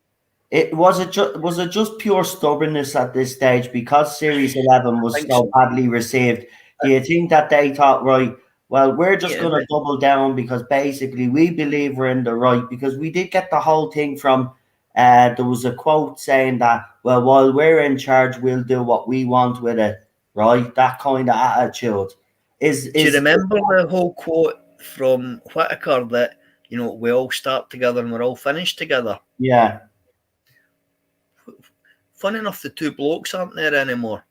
Was it just pure stubbornness at this stage because Series 11 I was think so so. badly received? Do you think that they thought, right, well, we're just Yeah, going to but double down because basically we believe we're in the right? Because we did get the whole thing from, there was a quote saying that, well, while we're in charge, we'll do what we want with it, right? That kind of attitude. do you Is remember the whole quote from Whitaker that, we all start together and we're all finished together? Yeah. Fun enough, the two blokes aren't there anymore.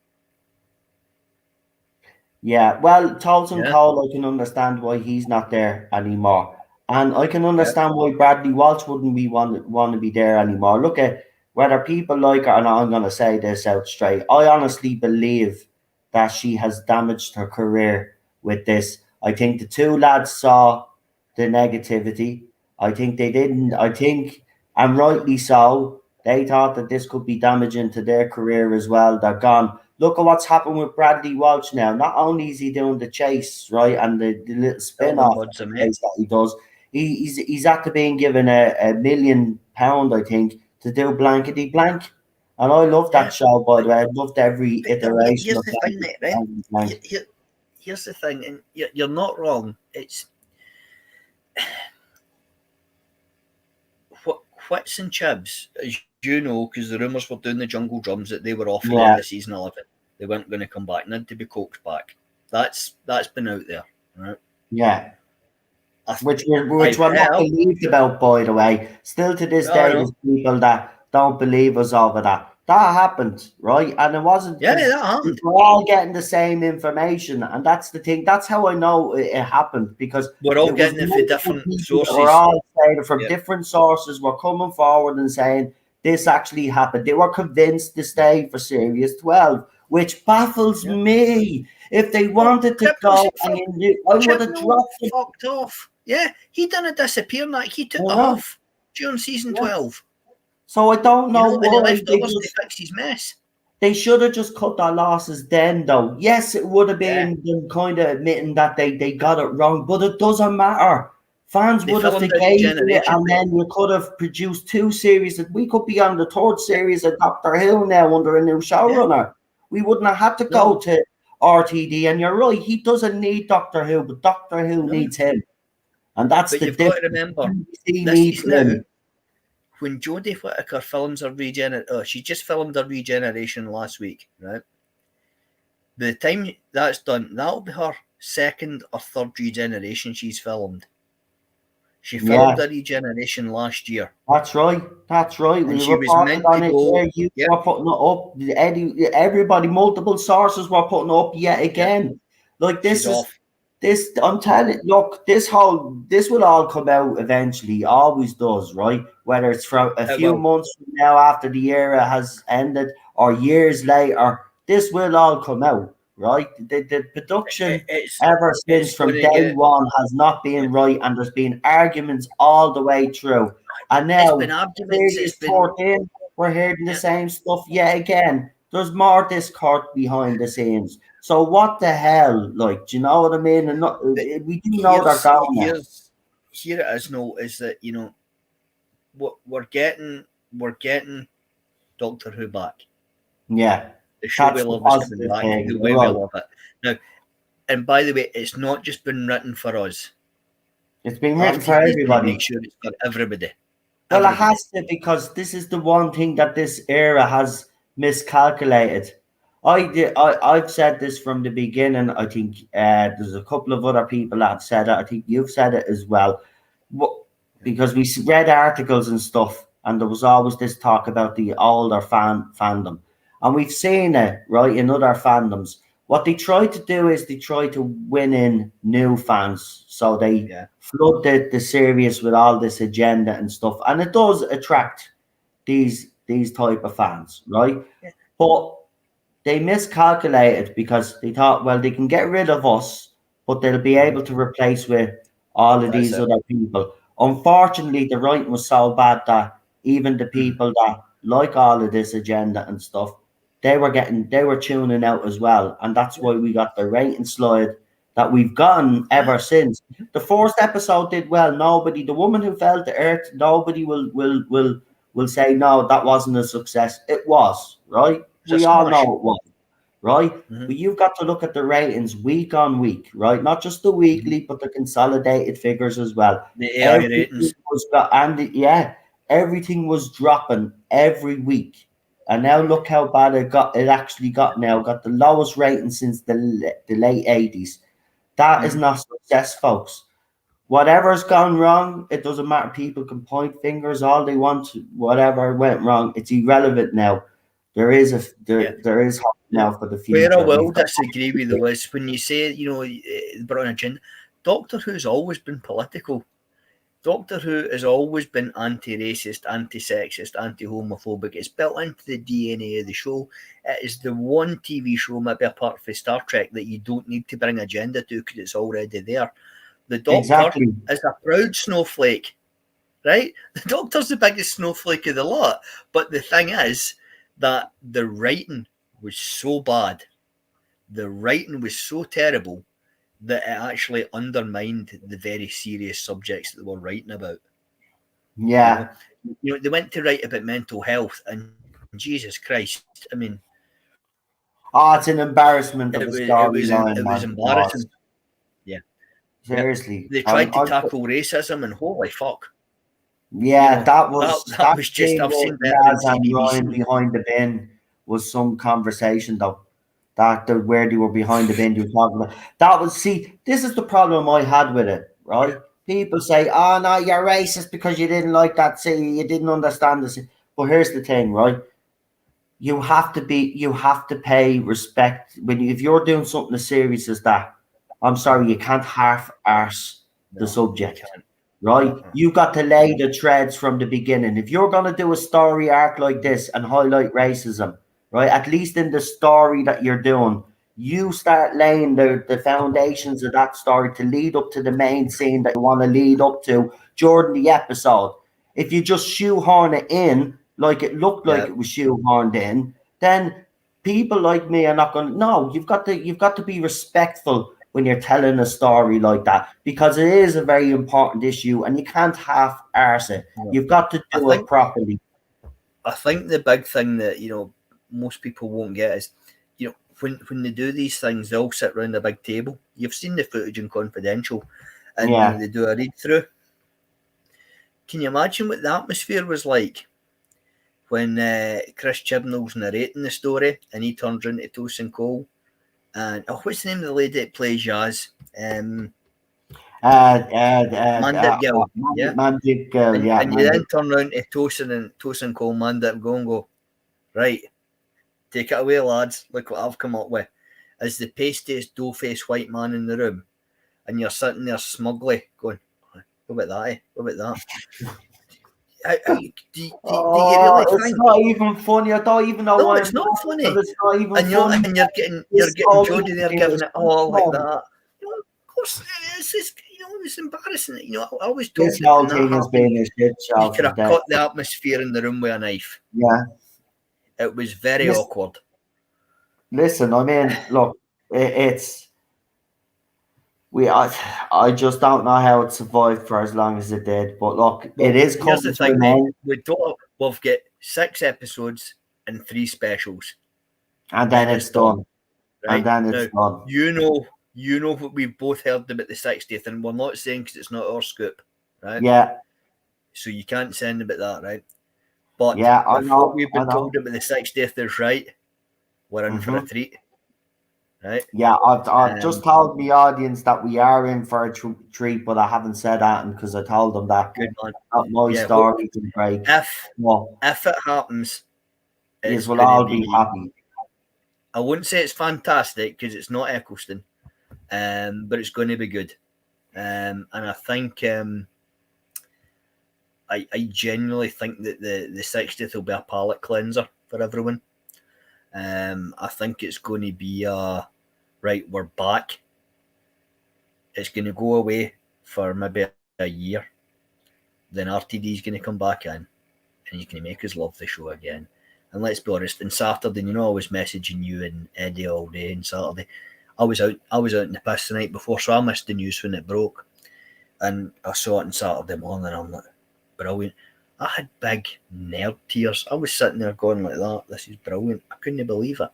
Yeah, well, Tolson Yeah, Cole, I can understand why he's not there anymore, and I can yeah. understand why Bradley Walsh wouldn't be want to be there anymore. Look at whether people like her, and I'm going to say this out straight. I honestly believe that she has damaged her career with this. I think the two lads saw the negativity. I think they didn't. I think, and rightly so, they thought that this could be damaging to their career as well. They're gone. Look at what's happened with Bradley Walsh now. Not only is he doing the chase, right, and the little spin All the off buds are mate. race that he does, he's after being given £1 million, I think, to do blankety blank. And I love Yeah, that show, by but, the way. I loved every iteration here's of the thing, blankety mate. Right? blank. Here's the thing, and you're not wrong. It's Whits and Chibs, as you know, because the rumours were doing the jungle drums that they were off at the end Yeah, of season 11. They weren't going to come back, need to be coaxed back. That's been out there, right? yeah. I, Which I've were not heard. believed about, by the way. Still to this I day, know. there's people that don't believe us over that. That happened, right? And it wasn't Yeah, because that happened. we're all getting the same information, and that's the thing. That's how I know it happened because We're all it was getting it from multiple different people that were sources. all saying from Yeah, different sources were coming forward and saying this actually happened. They were convinced to stay for Series 12, which baffles yeah. me. If they Oh, wanted to Cripples, go, and I would have Chibnall dropped them. fucked off. Yeah, he didn't disappear. Like he I took know. off during season Yeah. 12. So I don't know And he why left others to fix his mess. they should have just cut their losses then though. Yes, it would have Yeah, been them kind of admitting that they got it wrong, but it doesn't matter. Fans they would have filmed a forgave it regeneration, and mate. then we could have produced two series. We could be on the third Yeah, series of Doctor Who now under a new yeah. showrunner. We wouldn't have had to go No, to RTD, and you're right, he doesn't need Doctor Who, but Doctor Who no. needs him. And that's But the you've got to difference. remember, BBC this needs is now him. when Jodie Whittaker films her regeneration. Oh, she just filmed her regeneration last week, right? By the time that's done, that'll be her second or third regeneration she's filmed. She Yeah. filmed a regeneration last year, That's right. That's right. and We she was reported meant to on it go. there. You Yep, were putting it up. Everybody, multiple sources were putting up yet yep. again. Like She's off. this. I'm telling. Look, this will all come out eventually. Always does, right? Whether it's from a It few will. months from now after the era has ended or years later, this will all come out, right? The production It's ever since it's going from to day get. one has not Yeah. been right, and there's been arguments all the way through. And It's been now, arguments. It's Series been 14, we're hearing the yeah, same stuff yet again. There's more discord behind the scenes. So what the hell? Like, do you know what I mean? And not, but we do know they're here's going now. here's here it is. No, is that what we're getting Doctor Who back. Yeah, The show we that's the love is coming positive back thing. the You're way we right. love it now. And by the way, it's not just been written for us. It's been written for RTD is going to make everybody. sure it's for everybody. Well, it Everybody. has to, because this is the one thing that this era has miscalculated. I've said this from the beginning. I think there's a couple of other people that have said it. I think you've said it as well. Because we read articles and stuff, and there was always this talk about the older fandom, and we've seen it right in other fandoms. What they try to do is they try to win in new fans, so they Yeah. flood the series with all this agenda and stuff, and it does attract these type of fans, right? Yeah. But they miscalculated because they thought, well, they can get rid of us, but they'll be able to replace with all of That's these it. other people. Unfortunately, the writing was so bad that even the people that like all of this agenda and stuff, they were tuning out as well, and that's Yeah. why we got the rating slide that we've gotten Yeah. ever since. The first episode did well. The woman who fell to earth, nobody will say, no, that wasn't a success. It was, right? It's a We all know smash. it was, right? Mm-hmm. But you've got to look at the ratings week on week, right? Not just the weekly, but the consolidated figures as well. The AI Everything ratings. was everything was dropping every week. And now look how bad it actually got now. Got the lowest rating since the late 80s. That is not success, folks. Whatever's gone wrong, it doesn't matter. People can point fingers all they want. Whatever went wrong, it's irrelevant now. There is there is hope now for the Where I future. will disagree with though is when you say, brought on agenda. Doctor Who's always been political. Doctor Who has always been anti-racist, anti-sexist, anti-homophobic. It's built into the DNA of the show. It is the one TV show, maybe apart from Star Trek, that you don't need to bring agenda to because it's already there. The Doctor is a proud snowflake, right? The Doctor's the biggest snowflake of the lot. But the thing is that the writing was so bad, the writing was so terrible that it actually undermined the very serious subjects that they were writing about. Yeah. They went to write about mental health, and Jesus Christ, I mean, it's an embarrassment of a storyline. It was embarrassing. Yeah. Seriously. They tried to tackle racism, and holy fuck. Yeah, that was just, I've seen that on and TV. Ryan behind the bin was some conversation though. That where they were behind the bin, you were talking about. That was this is the problem I had with it, right? People say, "Oh no, you're racist because you didn't like that. See, you didn't understand this." But here's the thing, right? You have to pay respect if you're doing something as serious as that. I'm sorry, you can't half arse the subject. Right? You've got to lay the threads from the beginning. If you're going to do a story arc like this and highlight racism, right, at least in the story that you're doing, you start laying the foundations of that story to lead up to the main scene that you want to lead up to during the episode. If you just shoehorn it in like it looked like it was shoehorned in, then people like me are not going to. No, you've got to be respectful when you're telling a story like that, because it is a very important issue and you can't half arse it. You've got to do it properly. I think the big thing that most people won't get is when they do these things, they all sit around a big table. You've seen the footage in Confidential, and they do a read through. Can you imagine what the atmosphere was like when Chris Chibnall's narrating the story and he turns into Tosin Cole? And what's the name of the lady that plays Yaz? Mandip Gill. Yeah. Mandip Gill, yeah. And you then turn around to Tosin Cole, Mandip Gill, and go, right, take it away, lads. Look what I've come up with. As the pastiest, dough-faced white man in the room, and you're sitting there smugly going, what about that? What about that? Do you really think? It's not even funny. I don't even know why. It's not funny. It's not even funny. And you're getting Jodie there giving it all like that. Of course, it's embarrassing. I always told this whole thing has been a shit show. You could have cut the atmosphere in the room with a knife. Yeah. It was very awkward. Listen, I mean, look, I just don't know how it survived for as long as it did. But look, it is coming to an end. We've got 6 episodes and 3 specials. And then it's done. Right? And then it's done. You know what we've both heard about the 60th, and we're not saying because it's not our scoop, right? Yeah. So you can't send about that, right? But yeah, I know. What we've been told about the 60th is right, we're in for a treat. Right? Yeah, I've just told the audience that we are in for a treat, but I haven't said that because I told them that. Good man. My story can break. If it happens, yes, we'll all be happy. I wouldn't say it's fantastic because it's not Eccleston, but it's going to be good. And I think I genuinely think that the 60th will be a palate cleanser for everyone. I think it's going to be right, we're back. It's going to go away for maybe a year. Then RTD is going to come back in and he's going to make us love the show again. And let's be honest, on Saturday, I was messaging you and Eddie all day on Saturday. I was out in the piss the night before, so I missed the news when it broke. And I saw it on Saturday morning and I'm like, brilliant. I had big nerd tears. I was sitting there going like that. This is brilliant. I couldn't believe it.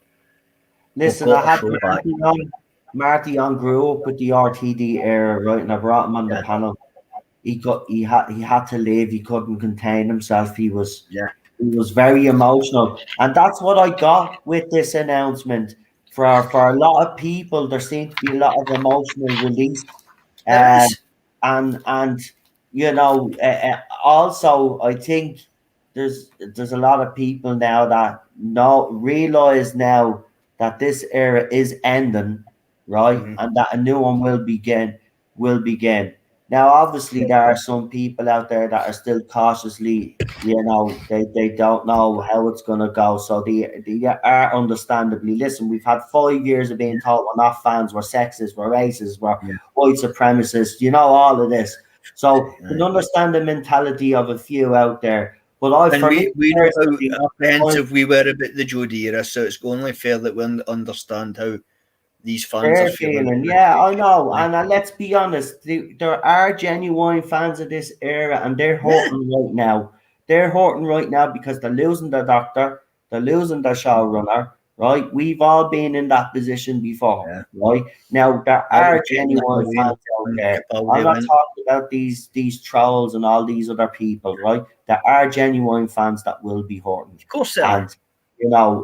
We've Listen, I got a had show back. Marty on. Marty on grew up with the RTD era, right? And I brought him on the Yeah, panel. He had to leave. He couldn't contain himself. yeah, He was very emotional, and that's what I got with this announcement. For a lot of people, there seemed to be a lot of emotional release, there uh, is. and also I think there's a lot of people now that know realize now that this era is ending, right, Mm-hmm. and that a new one will begin. Now, obviously, there are some people out there that are still cautiously, they don't know how it's going to go. So they are understandably, listen, we've had 5 years of being told we're not fans, we're sexist, we're racist, we're Yeah, white supremacists, all of this. So you can right. understand the mentality of a few out there. But I, And for me we know personally, how I'm apprehensive we were about the Jodie era, so it's only fair that we understand how these fans are fair feeling feeling. at this Yeah, I stage. know. Yeah, And let's be honest, there are genuine fans of this era, and they're yeah, hurting right now. They're hurting right now because they're losing their doctor, they're losing their showrunner, right? We've all been in that position before, yeah. right? Now, there I was are getting that genuine away fans out when there. I'm Capaldi not went. talking about these trolls and all these other people, right? There are genuine fans that will be hurting. Of course there are. And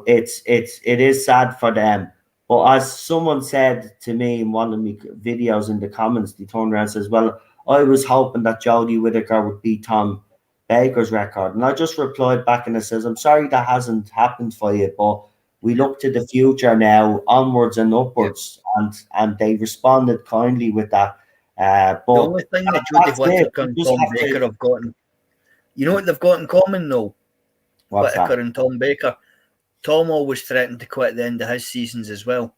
it is sad for them. But as someone said to me in one of my videos in the comments, they turned around and says, "Well, I was hoping that Jodie Whittaker would beat Tom Baker's record." And I just replied back and I says, "I'm sorry that hasn't happened for you, but we Yeah, look to the future now, onwards and yeah. upwards." And they responded kindly with that. The But only thing that Jodie that's it. Whittaker You and just Tom have Baker to. have gotten, you know what they've got in common though? What's Whittaker that? and Tom Baker. Tom always threatened to quit at the end of his seasons as well.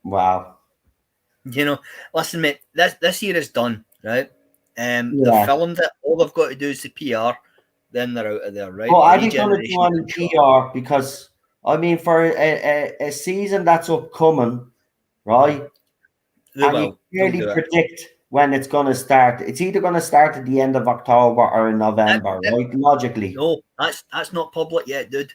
Wow. You know, listen, mate, this year is done, right? They've Yeah. filmed it. All they've got to do is the PR, then they're out of there, right? But The are they going to do regeneration any can shut up. PR? Because I mean, for a season that's upcoming, right? They And you will. can They'll really do it. predict when it's going to start. It's either going to start at the end of October or in That, November, that, right? Logically. no, that's not public yet, dude.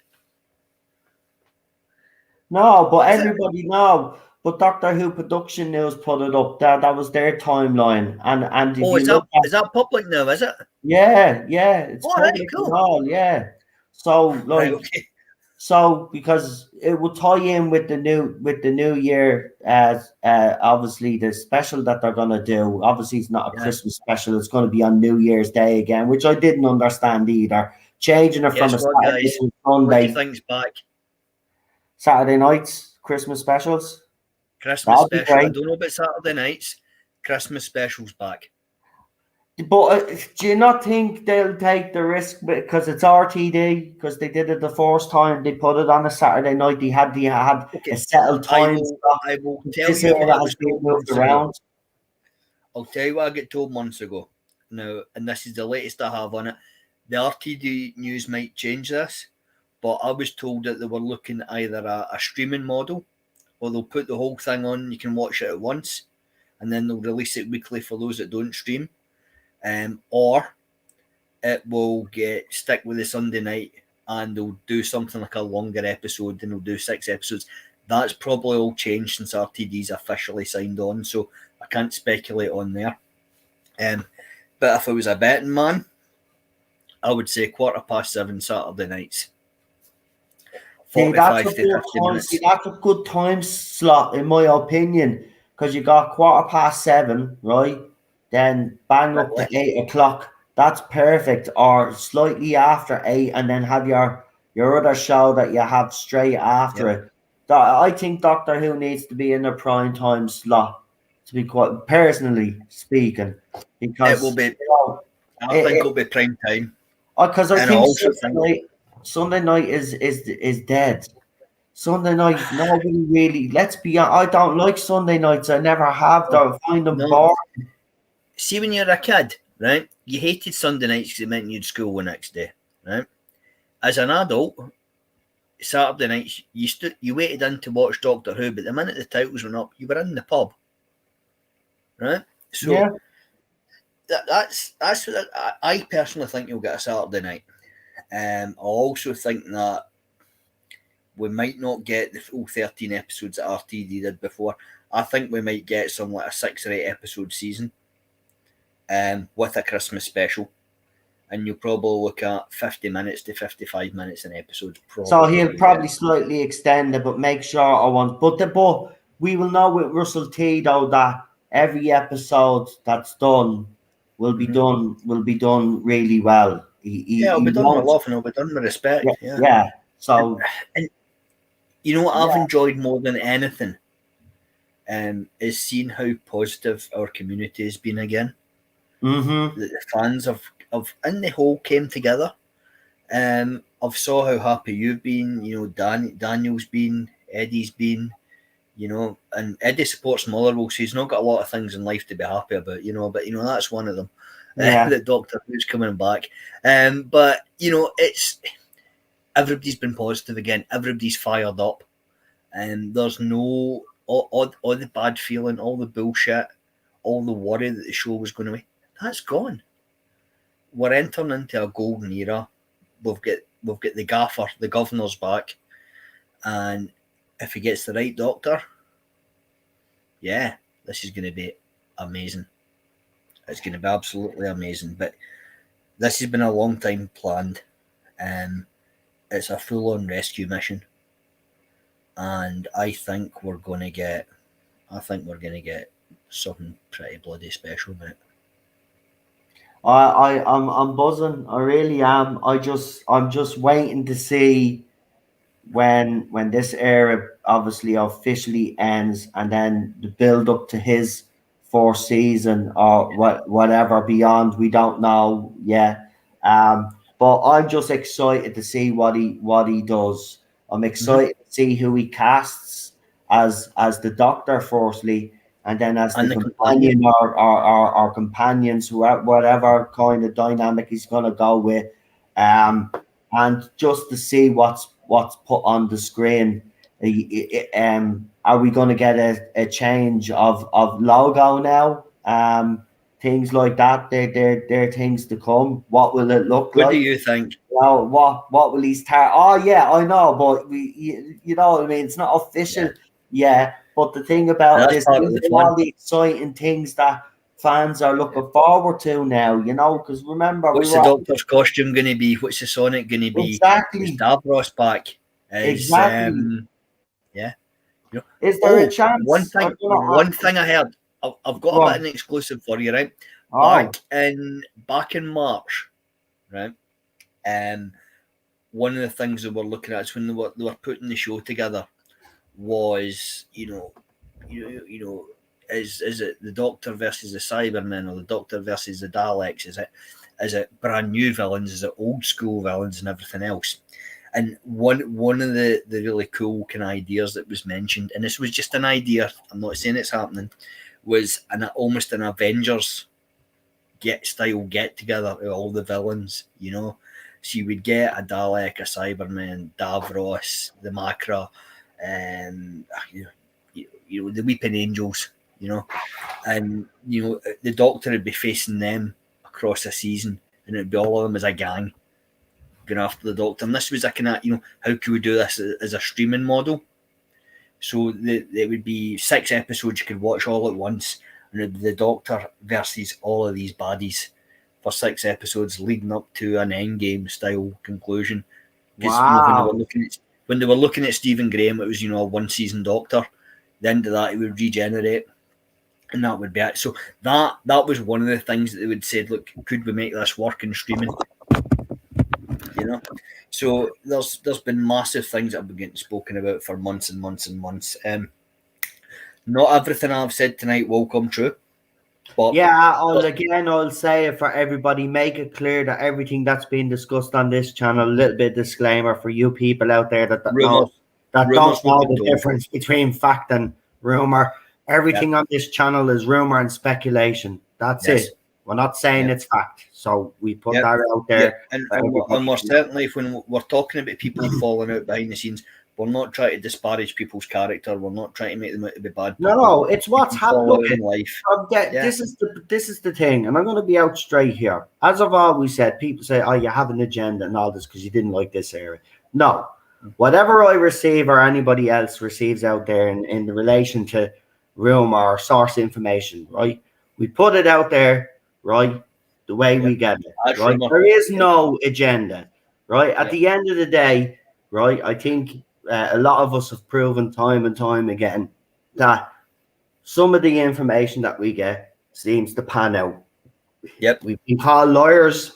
No, but Is it? everybody know. But Doctor Who Production News put it up. That was their timeline. And if Oh, you is that look at, is that public now? Is it? yeah, it's All right, public and cool. all, yeah. So Right, like, okay. so because it will tie in with the new year, as obviously the special that they're gonna do. Obviously, it's not a Yeah, Christmas special. It's gonna be on New Year's Day again, which I didn't understand either. Changing it from guess a what, Saturday guys? to a What do you Sunday, think's back? Saturday nights, Christmas specials. Christmas That'd be special. I great. don't know about Saturday nights. Christmas specials back. But do you not think they'll take the risk because it's RTD? Because they did it the first time they put it on a Saturday night. They had Okay, a settled I time will. slot. I will tell This you what era I has was been told moved months ago. around. I'll tell you what I get told months ago. Now, and this is the latest I have on it. The RTD news might change this, but I was told that they were looking at either a streaming model, or they'll put the whole thing on. You can watch it at once, and then they'll release it weekly for those that don't stream. Or it will get stick with the Sunday night, and they'll do something like a longer episode, and they'll do 6 episodes. That's probably all changed since RTD's officially signed on, so I can't speculate on there. But if I was a betting man, I would say 7:15 Saturday nights, See, that's 45 a to good 50 time. See, minutes. that's a good time slot in my opinion, because you got 7:15, right? Then bang up to Quickly. 8 o'clock. That's perfect. Or slightly after 8, and then have your other show that you have straight after Yep. it. I think Doctor Who needs to be in a prime time slot. To be quite personally speaking, It will because be, I think it, it'll be prime time. because I And I think also think, Sunday night is dead. Sunday night, nobody really. Let's be honest. I don't like Sunday nights. I never have. oh, Though. I find them no, boring. see when you're a kid, right? You hated Sunday nights because it meant you'd school the next day, right? As an adult, Saturday nights, you waited in to watch Doctor Who, but the minute the titles went up, you were in the pub, right? So Yeah, that's I personally think you'll get a Saturday night. I also think that we might not get the full 13 episodes that RTD did before. I think we might get some like a 6 or 8 episode season, with a Christmas special, and you'll probably look at 50 minutes to 55 minutes an episode. So he'll probably slightly extend it, but make shorter ones. But we will know with Russell T though that every episode that's done will be done really well. It'll be done with love and it'll be done with respect. Yeah. So, and you know what I've enjoyed more than anything, is seeing how positive our community has been again. The fans of in the whole came together. I've saw how happy you've been. You know, Daniel's been, Eddie's been. You know, and Eddie supports Motherwell, so he's not got a lot of things in life to be happy about. You know, but you know that's one of them. The Doctor Who's coming back. But you know, it's everybody's been positive again. Everybody's fired up, and there's no all the bad feeling, all the bullshit, all the worry that the show was going to be. That's gone. We're entering into a golden era. We've got the gaffer, the governor's back, and if he gets the right doctor, yeah, this is going to be amazing. It's going to be absolutely amazing. But this has been a long time planned. It's a full-on rescue mission, and I think we're going to get something pretty bloody special, mate. I'm buzzing. I really am. I'm just waiting to see when this era obviously officially ends, and then the build up to his fourth season or whatever beyond. We don't know yet. But I'm just excited to see what he does. I'm excited to see who he casts as the Doctor, firstly, and then as the companion or companions, whatever kind of dynamic he's going to go with, and just to see what's put on the screen. Are we going to get a change of logo now? Things like that. They're things to come. What will it look like? What do you think? Well, what will he start? Oh yeah, I know, but you know what I mean. It's not official. Yeah. But the thing about this, these are all the exciting things that fans are looking forward to now, you know, because remember... What's the Doctor's costume going to be? What's the Sonic going to be? Exactly. Is Davros back? Exactly. Yeah. You know, is there a chance? One thing I heard, I've got a bit of an exclusive for you, right? Back in March, right? One of the things that we're looking at is when they were putting the show together was, is it the Doctor versus the Cybermen or the Doctor versus the Daleks? Is it brand new villains? Is it old school villains and everything else? And one of the really cool kind of ideas that was mentioned, and this was just an idea, I'm not saying it's happening, was almost an Avengers get together of all the villains, you know. So you would get a Dalek, a Cyberman, Davros, the Macra, the Weeping Angels, you know, and the Doctor would be facing them across a season, and it'd be all of them as a gang going after the Doctor. And this was a kind of, how can we do this as a streaming model? So it would be 6 episodes you could watch all at once, and it'd be the Doctor versus all of these baddies for 6 episodes, leading up to an Endgame style conclusion. Wow. When they were looking at Stephen Graham, it was, a 1-season Doctor. The end of that, he would regenerate, and that would be it. So that was one of the things that they would say, look, could we make this work in streaming? So there's been massive things that have been getting spoken about for months and months and months. Not everything I've said tonight will come true. But I'll say it for everybody, make it clear that everything that's being discussed on this channel, a little bit disclaimer for you people out there that don't know the difference between fact and rumor. Everything on this channel is rumor and speculation. That's it. We're not saying it's fact. So we put that out there. And we're certainly, when we're talking about people falling out behind the scenes, We're not trying to disparage people's character. We're not trying to make them out to be bad people. No, it's what's happened. Look, in life. this is the thing, and I'm going to be out straight here. As I've always said, people say, "Oh, you have an agenda and all this because you didn't like this area." No, whatever I receive or anybody else receives out there in relation to rumor or source information, right? We put it out there, right? The way we get it, right? There is no agenda, right? At the end of the day, right? I think a lot of us have proven time and time again that some of the information that we get seems to pan out. Yep. We've been called lawyers,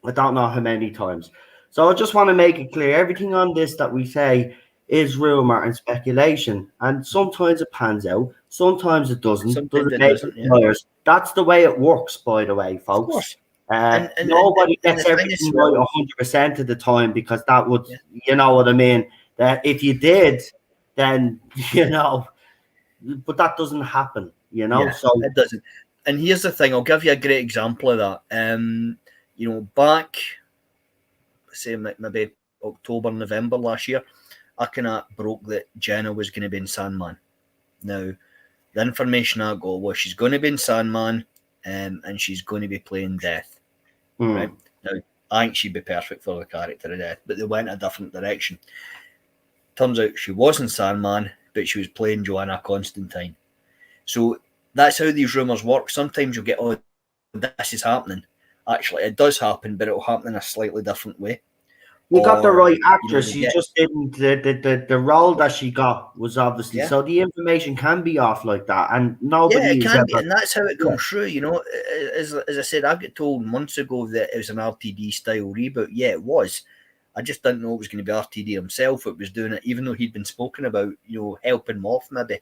I don't know how many times. So I just want to make it clear, everything on this that we say is rumor and speculation. And sometimes it pans out, sometimes it doesn't. Sometimes it doesn't, lawyers. That's the way it works, by the way, folks. Of course. And nobody gets everything right 100% of the time, because that would, you know what I mean? That if you did, then, you know, but that doesn't happen, you know? So it doesn't. And here's the thing, I'll give you a great example of that. You know, back, say maybe October, November last year, I kind of broke that Jenna was going to be in Sandman. Now, the information I got was she's going to be in Sandman, and she's going to be playing Death. Right? Now, I think she'd be perfect for the character of Death, but they went a different direction. Turns out she wasn't Sandman, but she was playing Joanna Constantine. So that's how these rumours work. Sometimes you'll get, oh, this is happening. Actually, it does happen, but it'll happen in a slightly different way. You got the right actress. You just didn't. The role that she got was obviously so the information can be off like that, and nobody. It can be, and that's how it comes through. You know, as I said, I got told months ago that it was an RTD style reboot. Yeah, it was. I just didn't know it was going to be RTD himself. It was doing it, even though he'd been spoken about, you know, helping Moff maybe.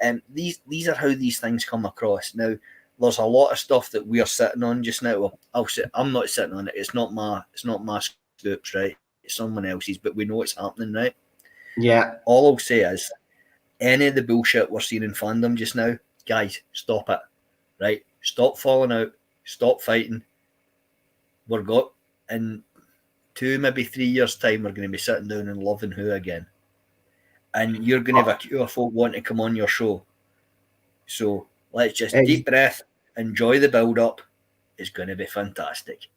And these are how these things come across. Now, there's a lot of stuff that we are sitting on just now. Well, I'm not sitting on it. It's not my scoops, right? It's someone else's, but we know it's happening, right? Yeah. All I'll say is, any of the bullshit we're seeing in fandom just now, guys, stop it, right? Stop falling out. Stop fighting. We're got in 2, maybe 3 years' time, we're going to be sitting down and loving Who again. And you're going to have a queue of folk wanting to come on your show. So let's just deep breath, enjoy the build-up. It's going to be fantastic.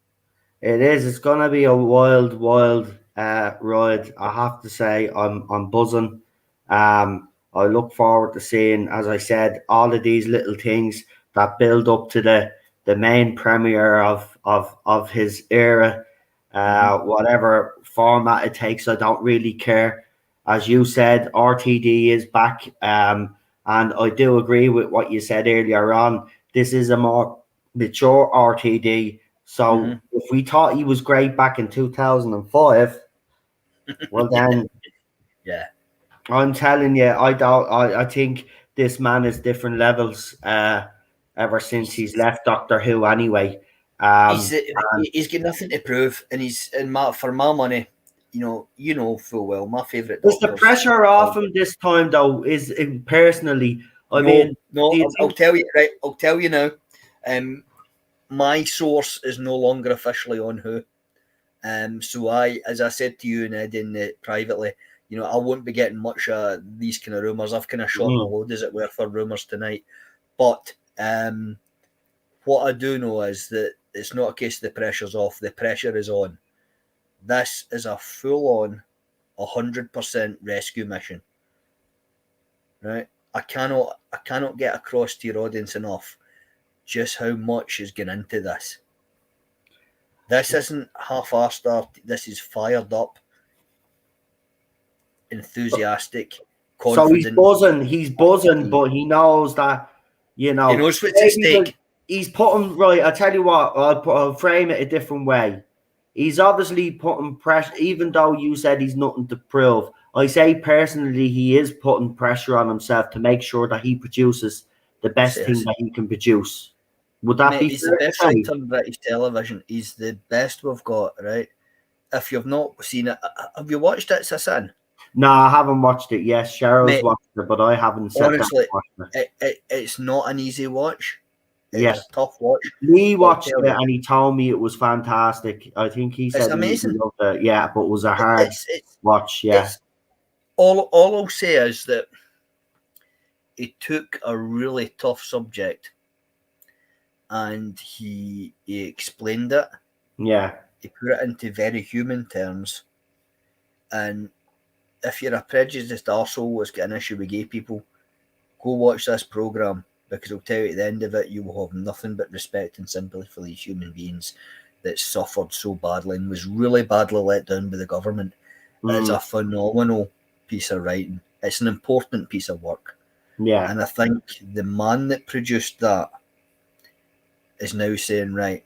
It is. It's going to be a wild ride. I have to say, I'm buzzing. I look forward to seeing, as I said, all of these little things that build up to the main premiere of his era. Whatever format it takes, I don't really care. As you said, RTD is back, and I do agree with what you said earlier on. This is a more mature RTD. So if we thought he was great back in 2005, well then, I'm telling you, I think this man is different levels. Ever since he's left Doctor Who, anyway. He's got nothing to prove, and for my money, you know full well my favourite. Is the pressure off him this time though? Is personally? I'll tell you right. I'll tell you now. My source is no longer officially on Who. So as I said to you and Ed privately, you know, I won't be getting much of these kind of rumours. I've kind of shot the load, as it were, for rumours tonight. But what I do know is that it's not a case the pressure's off. The pressure is on. This is a full-on 100% rescue mission. Right? I cannot get across to your audience enough just how much is going into this. This isn't half-assed. This is fired up, enthusiastic, confident. So he's buzzing, but he knows that, you know. He knows what's at stake. He's putting, right, I'll tell you what, I'll frame it a different way. He's obviously putting pressure, even though you said he's nothing to prove. I say personally he is putting pressure on himself to make sure that he produces the best thing that he can produce. Would that be he's the best writer on British television. He's the best we've got, right? If you've not seen it, have you watched It's a Sin? No, I haven't watched it. Yes, Cheryl's watched it, but I haven't sat honestly, it's not an easy watch. It's a tough watch. Lee watched it and he told me it was fantastic. I think he said it's amazing. He loved it. Yeah, but it was a hard watch. Yeah. all I'll say is that he took a really tough subject and he explained it. Yeah. He put it into very human terms. And if you're a prejudiced arsehole that's got an issue with gay people, go watch this programme, because I'll tell you at the end of it, you will have nothing but respect and sympathy for these human beings that suffered so badly and was really badly let down by the government. It's a phenomenal piece of writing. It's an important piece of work. Yeah. And I think the man that produced that is now saying, right,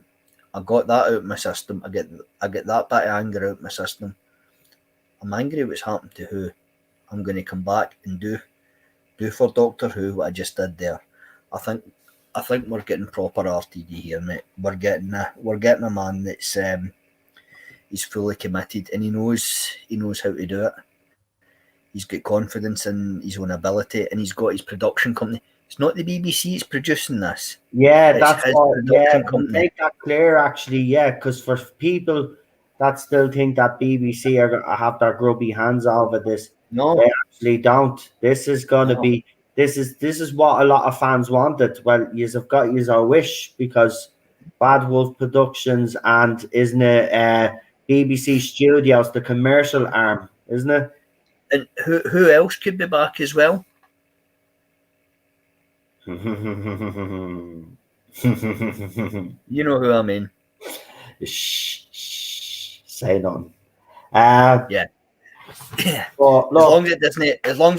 I got that out of my system. I get that bit of anger out of my system. I'm angry at what's happened to who. I'm going to come back and do for Doctor Who what I just did there. I think we're getting proper RTD here, mate. We're getting a man that's he's fully committed, and he knows how to do it. He's got confidence in his own ability, and he's got his production company. It's not the BBC that's producing this. Yeah, It's that's his what. Yeah, production to company. make that clear, actually, yeah, because for people that still think that BBC are gonna have their grubby hands over this, No, they actually don't. This is going to no. be. This is what a lot of fans wanted. Well, yous have got yous our wish, because Bad Wolf Productions, and isn't it BBC Studios, the commercial arm, isn't it? And who else could be back as well? Shh, You know who I mean. shh, say none. Uh, Yeah. but As long look, as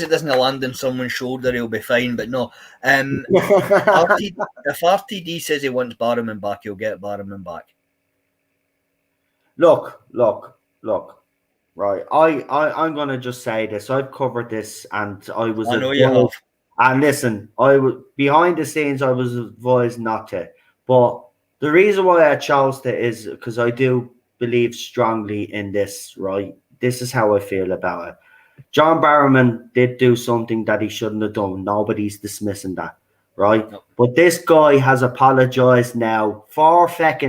it doesn't land on someone's shoulder, he'll be fine. But no, if RTD says he wants Barrowman back, he'll get Barrowman back. look. Right, I'm gonna just say this. I've covered this, and I was I know you advised. have. And listen, I was behind the scenes. I was advised not to. But the reason why I chose to is because I do believe strongly in this. Right, this is how I feel about it. John Barrowman did do something that he shouldn't have done. Nobody's dismissing that, right? Nope. But this guy has apologized now 4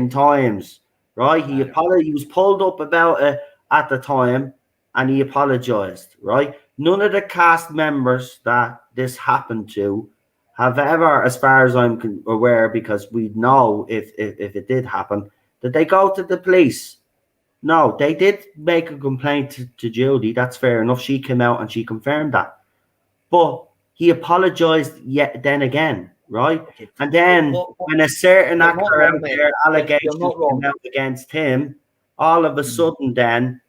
times, right? He was pulled up about it at the time, and he apologized, right? None of the cast members that this happened to have ever, as far as I'm aware, because we know if it did happen, that they go to the police. No, they did make a complaint to Judy. That's fair enough. She came out and she confirmed that. But he apologized yet then again, right? Okay. And then when a certain You're not actor wrong, out mate. there You're allegations not wrong. came out against him, all of a sudden then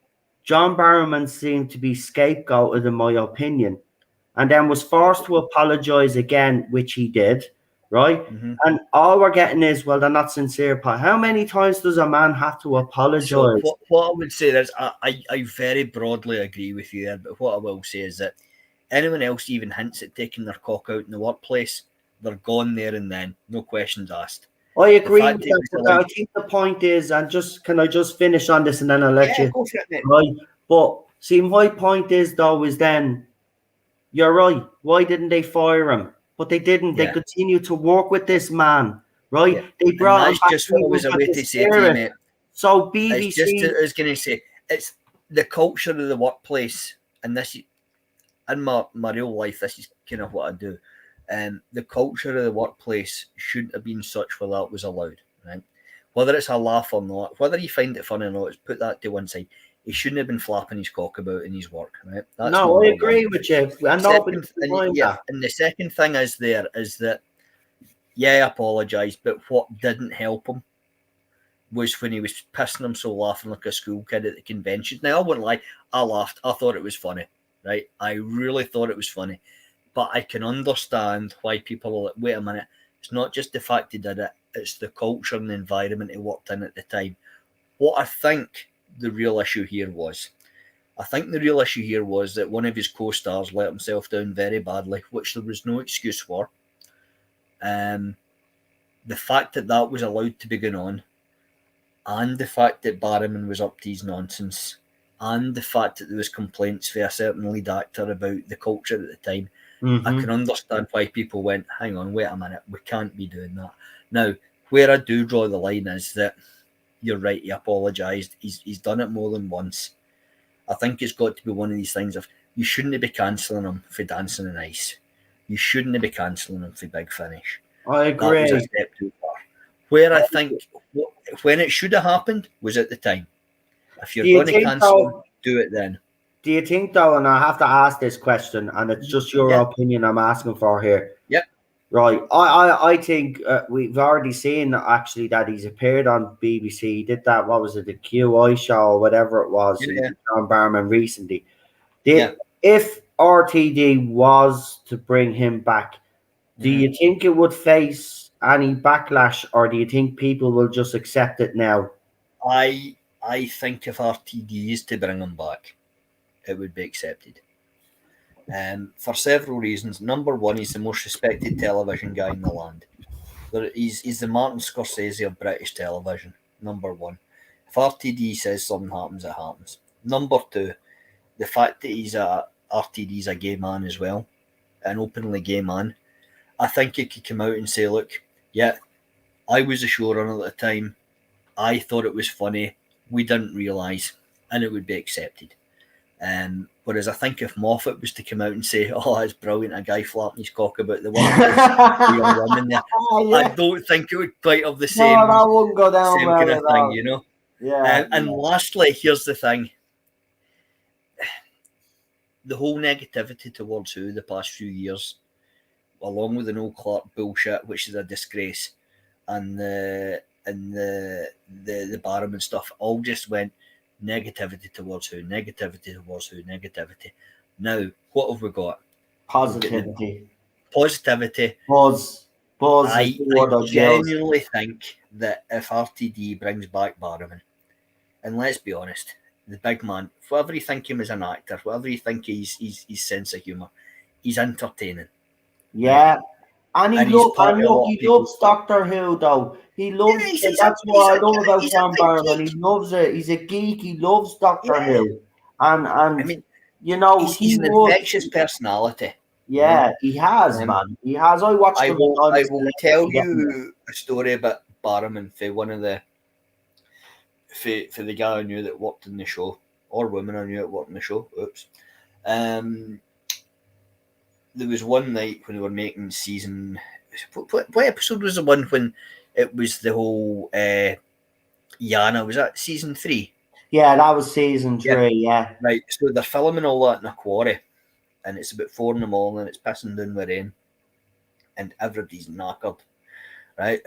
John Barrowman seemed to be scapegoated, in my opinion, and then was forced to apologize again, which he did, right? Mm-hmm. And all we're getting is, well, they're not sincere. How many times does a man have to apologize? So what I would say is I very broadly agree with you there, but what I will say is that anyone else even hints at taking their cock out in the workplace, they're gone there and then, no questions asked. I agree with fact that, it was but I allowed- think the point is, and can I just finish on this and then I'll let Yeah, you, go for it, mate. right? But see, my point is though, is then you're right. Why didn't they fire him? But they didn't. They Yeah. continued to work with this man, right? Yeah. They And brought him that's back just to what I was even away get to the say to you, spirit. mate. So It's just, BBC, I was going to say, it's the culture of the workplace, and this, in my real life, this is kind of what I do. The culture of the workplace shouldn't have been such where that was allowed, right? Whether it's a laugh or not, whether you find it funny or not, put that to one side. He shouldn't have been flapping his cock about in his work, right? That's no, I number agree one. with you. And nobody's And, denying yeah, that. and the second thing is that, yeah, I apologise, but what didn't help him was when he was pissing himself laughing like a school kid at the convention. Now, I wouldn't lie, I laughed. I thought it was funny, right? I really thought it was funny. But I can understand why people are like, wait a minute, it's not just the fact he did it, it's the culture and the environment he worked in at the time. What I think the real issue here was, that one of his co-stars let himself down very badly, which there was no excuse for. The fact that was allowed to be going on, and the fact that Barrowman was up to his nonsense, and the fact that there was complaints for a certain lead actor about the culture at the time, I can understand why people went, hang on, wait a minute, we can't be doing that. Now, where I do draw the line is that you're right, he apologised. He's done it more than once. I think it's got to be one of these things of, You shouldn't be cancelling him for Dancing on Ice. You shouldn't be cancelling him for Big Finish. I That was a agree. step too far. Where I think when it should have happened was at the time. If Do you're you going to think cancel him, though? do it then. Do you think though? And I have to ask this question, and it's just your Yeah. opinion I'm asking for here. Yep. Right. I think we've already seen actually that he's appeared on BBC. He did that. What was it? The QI show or whatever it was. Yeah. John Barman recently. Yeah. If RTD was to bring him back, do you think it would face any backlash, or do you think people will just accept it now? I think if RTD is to bring him back, it would be accepted. For several reasons. Number one, he's the most respected television guy in the land. He's the Martin Scorsese of British television. Number one. If RTD says something happens, it happens. Number two, the fact that RTD's a gay man as well, an openly gay man. I think he could come out and say, look, yeah, I was a showrunner at the time. I thought it was funny. We didn't realise, and it would be accepted. Whereas I think if Moffat was to come out and say, "Oh, it's brilliant," a guy flapping his cock about the young woman there, I don't think it would quite have the same, that wouldn't go down same well kind of at thing, all. you know. Yeah. And lastly, here's the thing: the whole negativity towards who the past few years, along with the Noel Clarke bullshit, which is a disgrace, and the Barham and stuff, all just went negativity towards who, negativity towards who, negativity. Now, what have we got? Positivity. Positivity. Buzz. I genuinely think that if RTD brings back Barham, and let's be honest, the big man, whatever you think him as an actor, whatever you think his sense of humour, he's entertaining. Yeah. And he loves Doctor Who though. He loves that's what I love about John Barham. He loves it. He's a geek. He loves Doctor Who. And I mean, you know, he's an infectious personality. Yeah, he has, man. He has. I watched him. I will tell you a story about Barham for one of the for the guy I knew that worked in the show, or woman I knew that worked in the show. Oops. There was one night when they were making season. What episode was the one when it was the whole Yana? Was that season 3? Yeah, that was season 3. Yeah. Right. So they're filming all that in a quarry, and it's about 4 in the morning. It's pissing down with rain, and everybody's knackered. Right.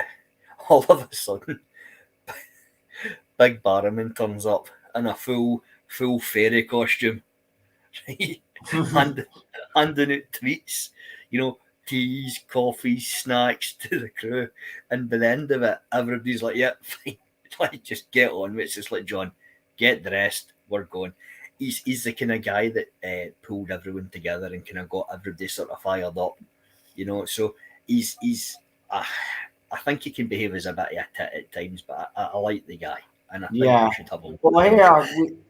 All of a sudden, Big Barrowman turns up in a full fairy costume, right? handing out treats, teas, coffees, snacks to the crew. And by the end of it, everybody's like, yeah, fine. Like, just get on. It's just like, John, get dressed. We're going. He's the kind of guy that pulled everyone together and kind of got everybody sort of fired up, So he's I think he can behave as a bit of a tit at times, but I like the guy. And I think we should have a look. Well, here,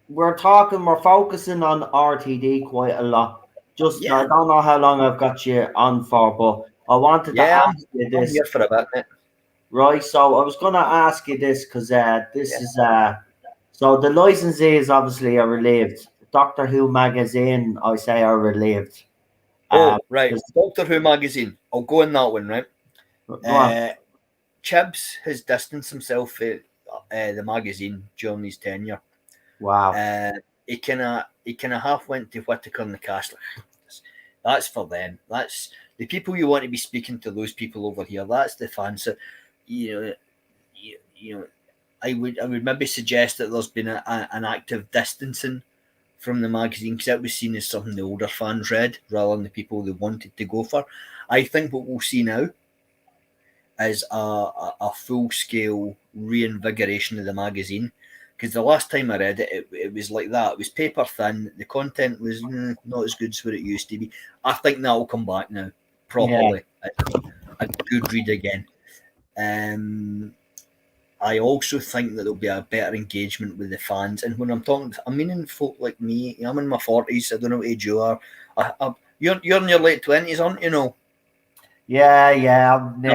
we're focusing on RTD quite a lot. I don't know how long I've got you on for, but I wanted to ask you this. I'm here for a bit, mate. Right, so I was going to ask you this because is so the licensees obviously are relieved. Doctor Who magazine, I say, are relieved. Right. Doctor Who magazine. I'll go in that one, right? Chibs has distanced himself from the magazine during his tenure. Wow. He kind of half went to Whittaker and the Castle. That's for them. That's the people you want to be speaking to. Those people over here. That's the fans. So, I would maybe suggest that there's been an active distancing from the magazine because it was seen as something the older fans read rather than the people they wanted to go for. I think what we'll see now is a full-scale reinvigoration of the magazine, because the last time I read it, it was like that. It was paper thin. The content was not as good as what it used to be. I think that will come back now properly. A good read again. I also think that there'll be a better engagement with the fans. And when I'm talking, I'm meaning folk like me. I'm in my 40s. I don't know what age you are. You're in your late 20s, aren't you? No. Yeah, I'm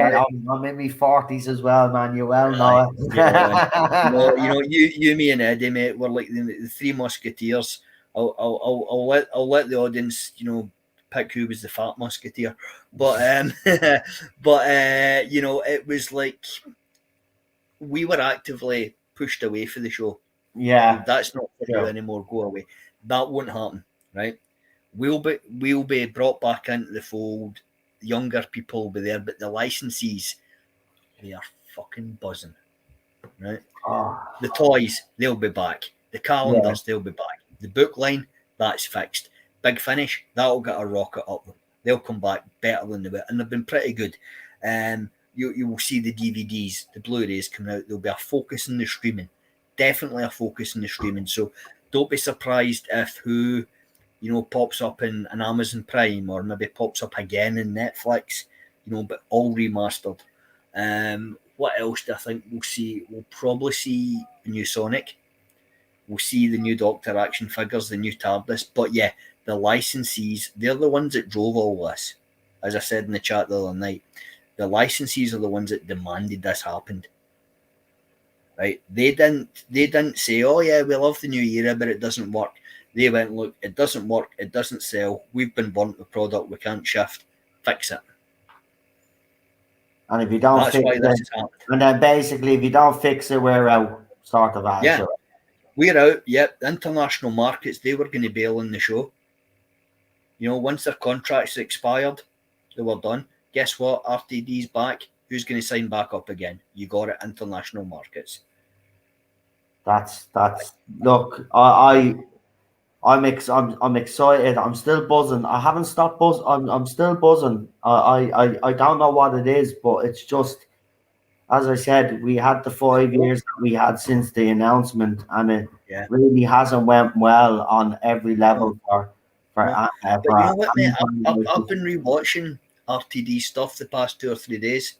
in my 40s as well, man. You well know it. You, me, and Eddie, mate, we're like the 3 musketeers. I'll let the audience, pick who was the fat musketeer, but it was like we were actively pushed away for the show. Yeah, That's not for you true. anymore. Go away. That won't happen, right? We'll be brought back into the fold. Younger people will be there, but the licensees, they are fucking buzzing, right? Oh, The toys, they'll be back. The yeah. calendars, they'll be back. The book line, that's fixed. Big Finish, that'll get a rocket up them. They'll come back better than they were, and they've been pretty good. You will see the DVDs, the Blu-rays coming out. There'll be a focus in the streaming, definitely a focus in the streaming. So don't be surprised if who pops up in an Amazon Prime or maybe pops up again in Netflix, but all remastered. What else do I think we'll see? We'll probably see the new Sonic. We'll see the new Doctor action figures, the new Tardis. But yeah, the licensees, they're the ones that drove all this. As I said in the chat the other night, the licensees are the ones that demanded this happened. Right? They didn't say, oh yeah, we love the new era, but it doesn't work. They went, look, it doesn't work, it doesn't sell, we've been burnt with product, we can't shift, fix it. And if you don't That's fix why this it, has happened. and then basically, if you don't fix it, we're out, sort of Yeah, attitude. we're out. Yep, international markets, they were going to bail on the show. Once their contracts expired, they were done. Guess what? RTD's back. Who's going to sign back up again? You got it, international markets. That's look, I'm excited. I'm still buzzing. I haven't stopped buzzing. I'm still buzzing. I don't know what it is, but it's just, as I said, we had the 5 years that we had since the announcement, and it Yeah. really hasn't went well on every level No. But you know what, mate? I've been rewatching RTD stuff the past 2 or 3 days.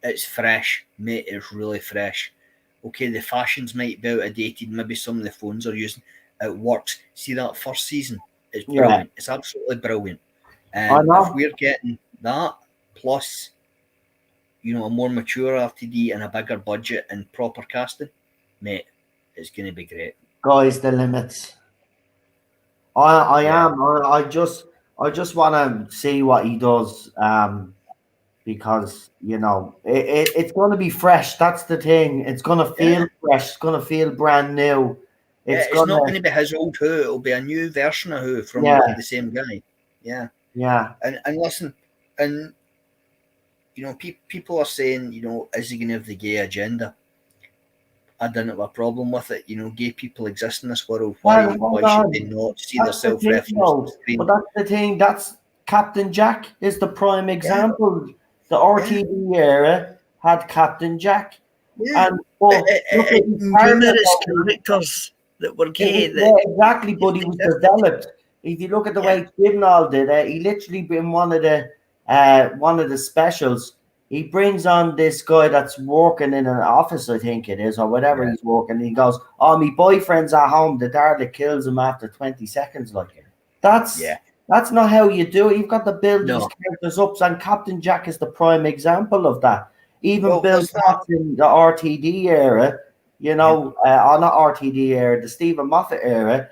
It's fresh, mate. It's really fresh. Okay, the fashions might be outdated. Maybe some of the phones are using. It works. See that first season? It's Yeah, brilliant. It's absolutely brilliant. I And if know. we're getting that plus, a more mature RTD and a bigger budget and proper casting, mate, it's going to be great. Guys, the limits. I Yeah. am. I just want to see what he does. Because it's going to be fresh. That's the thing. It's going to feel Yeah. fresh. It's going to feel brand new. Yeah, It's it's going not to, going to be his old Who. It'll be a new version of Who from yeah, the same guy. Yeah. yeah. And listen, and people are saying, is he going to have the gay agenda? I didn't have a problem with it. Gay people exist in this world. Well, Why hold should they on. not see That's the themselves thing, referenced on though. But screen? that's the thing. That's Captain Jack is the prime Yeah, example. The yeah, RTD era had Captain Jack, yeah. and but look at his character. Numerous characters that were It was, gay that yeah, exactly, but he was existed. developed. If you look at the Yeah, way Chibnall did it, he literally in one of the specials, he brings on this guy that's working in an office, I think it is, or whatever yeah, he's working. And he goes, "Oh, my boyfriend's at home. The Tardis kills him after 20 seconds." Like that's yeah. that's not how you do it. You've got to build these No. characters up, and Captain Jack is the prime example of that. Even Well, Bill is that? Potts in the RTD era, Yeah, or not RTD era, the Stephen Moffat era,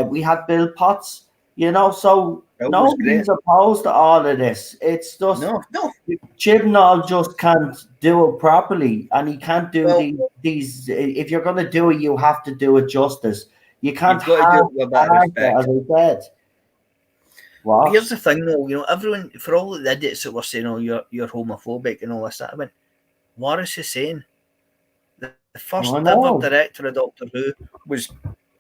we had Bill Potts, so that was great. nobody's opposed to all of this. It's just No, no. Chibnall just can't do it properly, and he can't do Well, these. If you're going to do it, you have to do it justice. You can't you've got to do have it with a bit of respect. as I said. Well, What? here's the thing, though. Everyone, for all the idiots that were saying, "Oh, you're homophobic" and all this, that I went, Morris is saying the first I ever know. director of Doctor Who was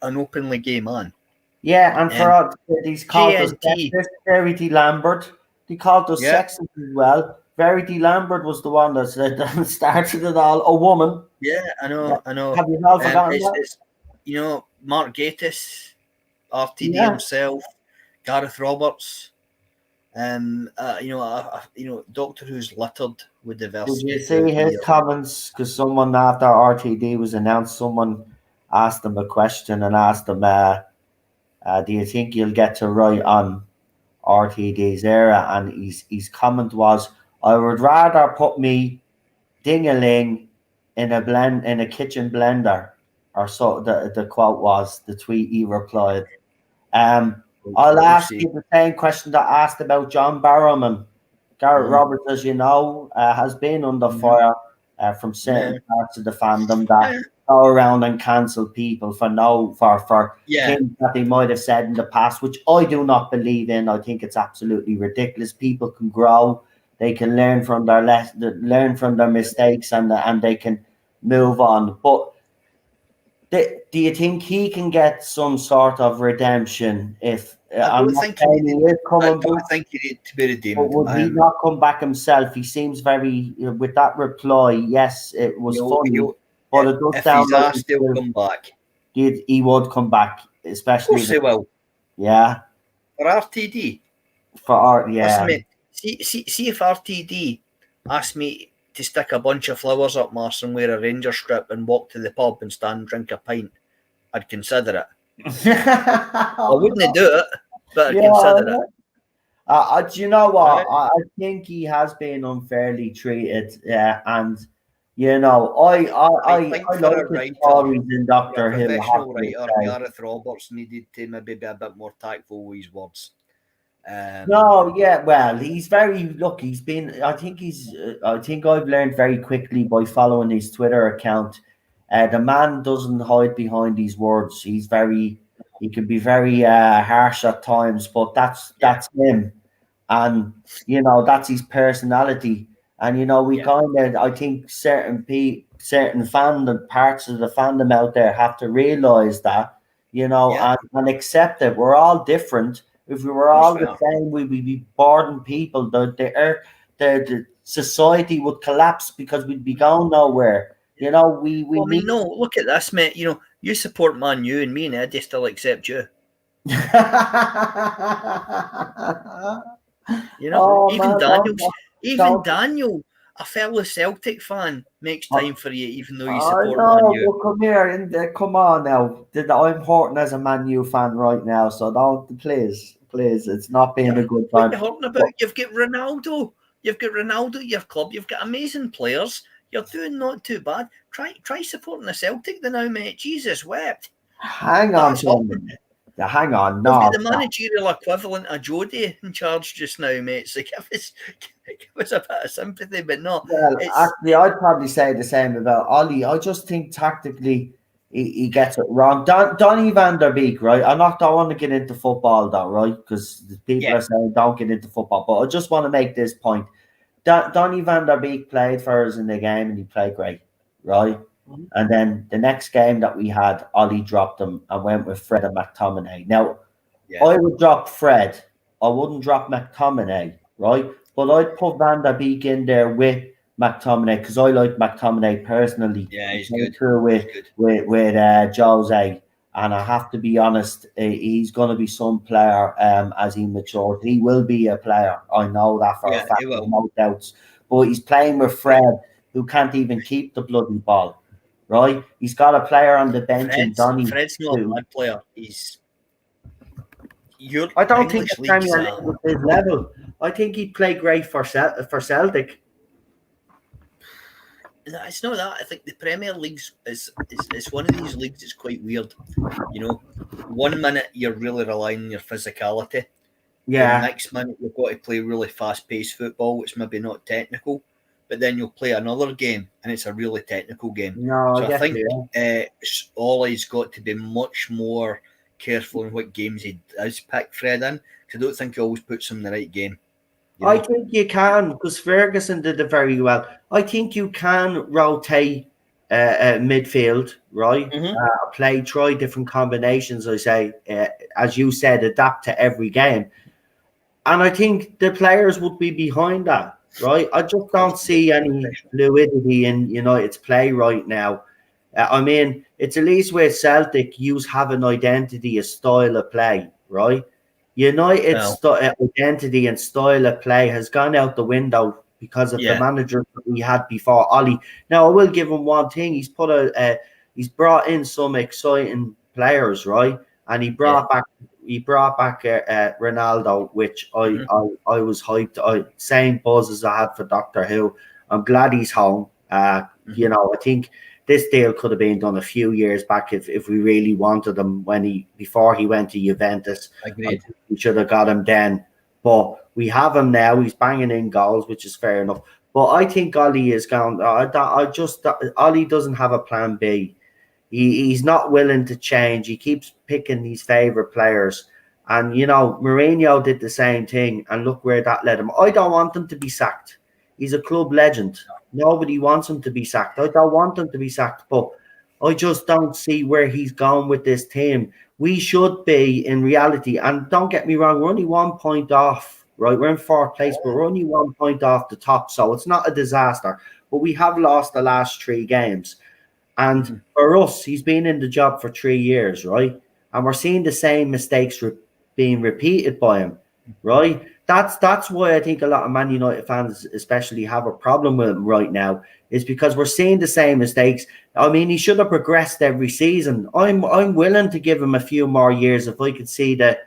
an openly gay man. Yeah, and for And all these called us JNT, sexist, Verity Lambert, they called us yeah, sexist as well. Verity Lambert was the one that said that started it all. A woman. yeah, I Yeah. know, I know. Have you all forgotten that? It's Mark Gatiss, RTD Yeah. himself, Gareth Roberts. Doctor Who's littered with Did diversity you throughout see the his years. comments? Because someone after RTD was announced, someone asked him a question and asked him, "Do you think you'll get to write on RTD's era?" And his comment was, "I would rather put me ding-a-ling in a kitchen blender," or so the quote was, the tweet he replied. I'll We'll ask see. you the same question that I asked about John Barrowman. Garrett Mhm. Roberts, as you know, has been under Mhm. fire from certain parts of the fandom that go around and cancel people for Yeah. things that they might have said in the past, which I do not believe in. I think it's absolutely ridiculous. People can grow, they can learn from their learn from their mistakes, and they can move on. But do you think he can get some sort of redemption if I I'm don't not think he saying he needed. is I coming don't back, think he needed to be but redeemed. would he not come back himself? He seems very with that reply. Yes, it was funny, He'll, but it does if sound he's like asked, he'll come back. he would come back, Of especially course he will. yeah For RTD, for art. listen, Yeah, mate. See if RTD asked me to stick a bunch of flowers up my arse and wear a ranger strip and walk to the pub and stand and drink a pint, I'd consider it. I wouldn't do it, but I'd consider it. yeah. Do you know what? Right? I think he has been unfairly treated, and you know, I I think for like a the writer, stories in for a Doctor Who. I have professional to writer, say. Gareth Roberts needed to maybe be a bit more tactful with his words. No, yeah, well, he's very look. He's been. I think I've learned very quickly by following his Twitter account. The man doesn't hide behind his words. He's very. He can be very harsh at times, but Yeah, that's him, and you know that's his personality. And you know we yeah, kind of. I think certain fandom parts of the fandom out there have to realize that yeah. and accept it. We're all different. If we were Of course all we the are. same, we'd be boring people. The earth, the society would collapse because we'd be going nowhere. Yeah. We Well, I mean, need. no. Look at this, mate. You support Man U, and me and Eddie still accept you. Oh Even man, Even don't. Daniel, a fellow Celtic fan, makes time for you, even though you I support Man know, U. but come here and come on now. I'm hurting as a Man U fan right now, so don't please. It's not been a good What time. you hurting about? But You've got Ronaldo. You've got Ronaldo at your club. You've got amazing players. You're doing not too bad. Try supporting the Celtic the now, mate. Jesus wept. hang on That's to a hurting. minute. Hang on, We've got no. the managerial equivalent of Jody in charge just now, mate. So give us a bit of sympathy, but no, Well, it's actually, I'd probably say the same about Ollie. I just think tactically he gets it wrong. Donny van der Beek, right? Don't want to get into football though, right? Because people yeah, are saying don't get into football, but I just want to make this point. Donny van der Beek played for us in the game and he played great, right? mhm, And then the next game that we had, Ollie dropped him and went with Fred and McTominay. Now, yeah, I would drop Fred. I wouldn't drop McTominay, right? But I'd put Van der Beek in there with McTominay because I like McTominay personally. yeah. He He's came good. through He's good. with Jose, and I have to be honest, he's going to be some player as he matures. He will be a player. I know that for a Yeah, fact, he will. no doubts. But he's playing with Fred, who can't even keep the bloody ball, right? He's got a player on the bench in Donny Fred's not a who bad player. He's your I don't think the English leagues. Premier League is his level. I think he'd play great for for Celtic. It's not that. I think the Premier League's is one of these leagues that's quite weird. You know, one minute you're really relying on your physicality. The Yeah. next minute you've got to play really fast-paced football, which maybe not technical, but then you'll play another game and it's a really technical game. No, I So I get think you. Ollie's got to be much more careful in what games he does pick Fred in, because I don't think he always puts him in the right game. I think you can because Ferguson did it very well. I think you can rotate midfield, right? Mm-hmm. Try different combinations. I say, as you said, adapt to every game. And I think the players would be behind that, right? I just Of course, don't see any fluidity in United's play right now. I mean, it's at least with Celtic, you have an identity, a style of play, right? United's well, identity and style of play has gone out the window because of the yeah, manager that we had before Ollie. Now, I will give him one thing: he's brought in some exciting players, right? And yeah. he brought back Ronaldo, which Mm-hmm. I was hyped. Same buzz as I had for Doctor Who. I'm glad he's home. You know, I think this deal could have been done a few years back if we really wanted him before he went to Juventus. I Agreed. think we should have got him then. But we have him now. He's banging in goals, which is fair enough. But I think Ollie is going. Ollie doesn't have a plan B. He's not willing to change. He keeps picking his favorite players. And, you know, Mourinho did the same thing. And look where that led him. I don't want him to be sacked. He's a club legend. Nobody wants him to be sacked. I don't want him to be sacked. But I just don't see where he's going with this team. We should be, in reality, and don't get me wrong, we're only 1 point off, right? We're in fourth place, but we're only 1 point off the top. So it's not a disaster. But we have lost the last 3 games. And for us, he's been in the job for 3 years, right? And we're seeing the same mistakes being repeated by him, right? That's why I think a lot of Man United fans especially have a problem with him right now, is because we're seeing the same mistakes. I mean, he should have progressed every season. I'm willing to give him a few more years if I could see the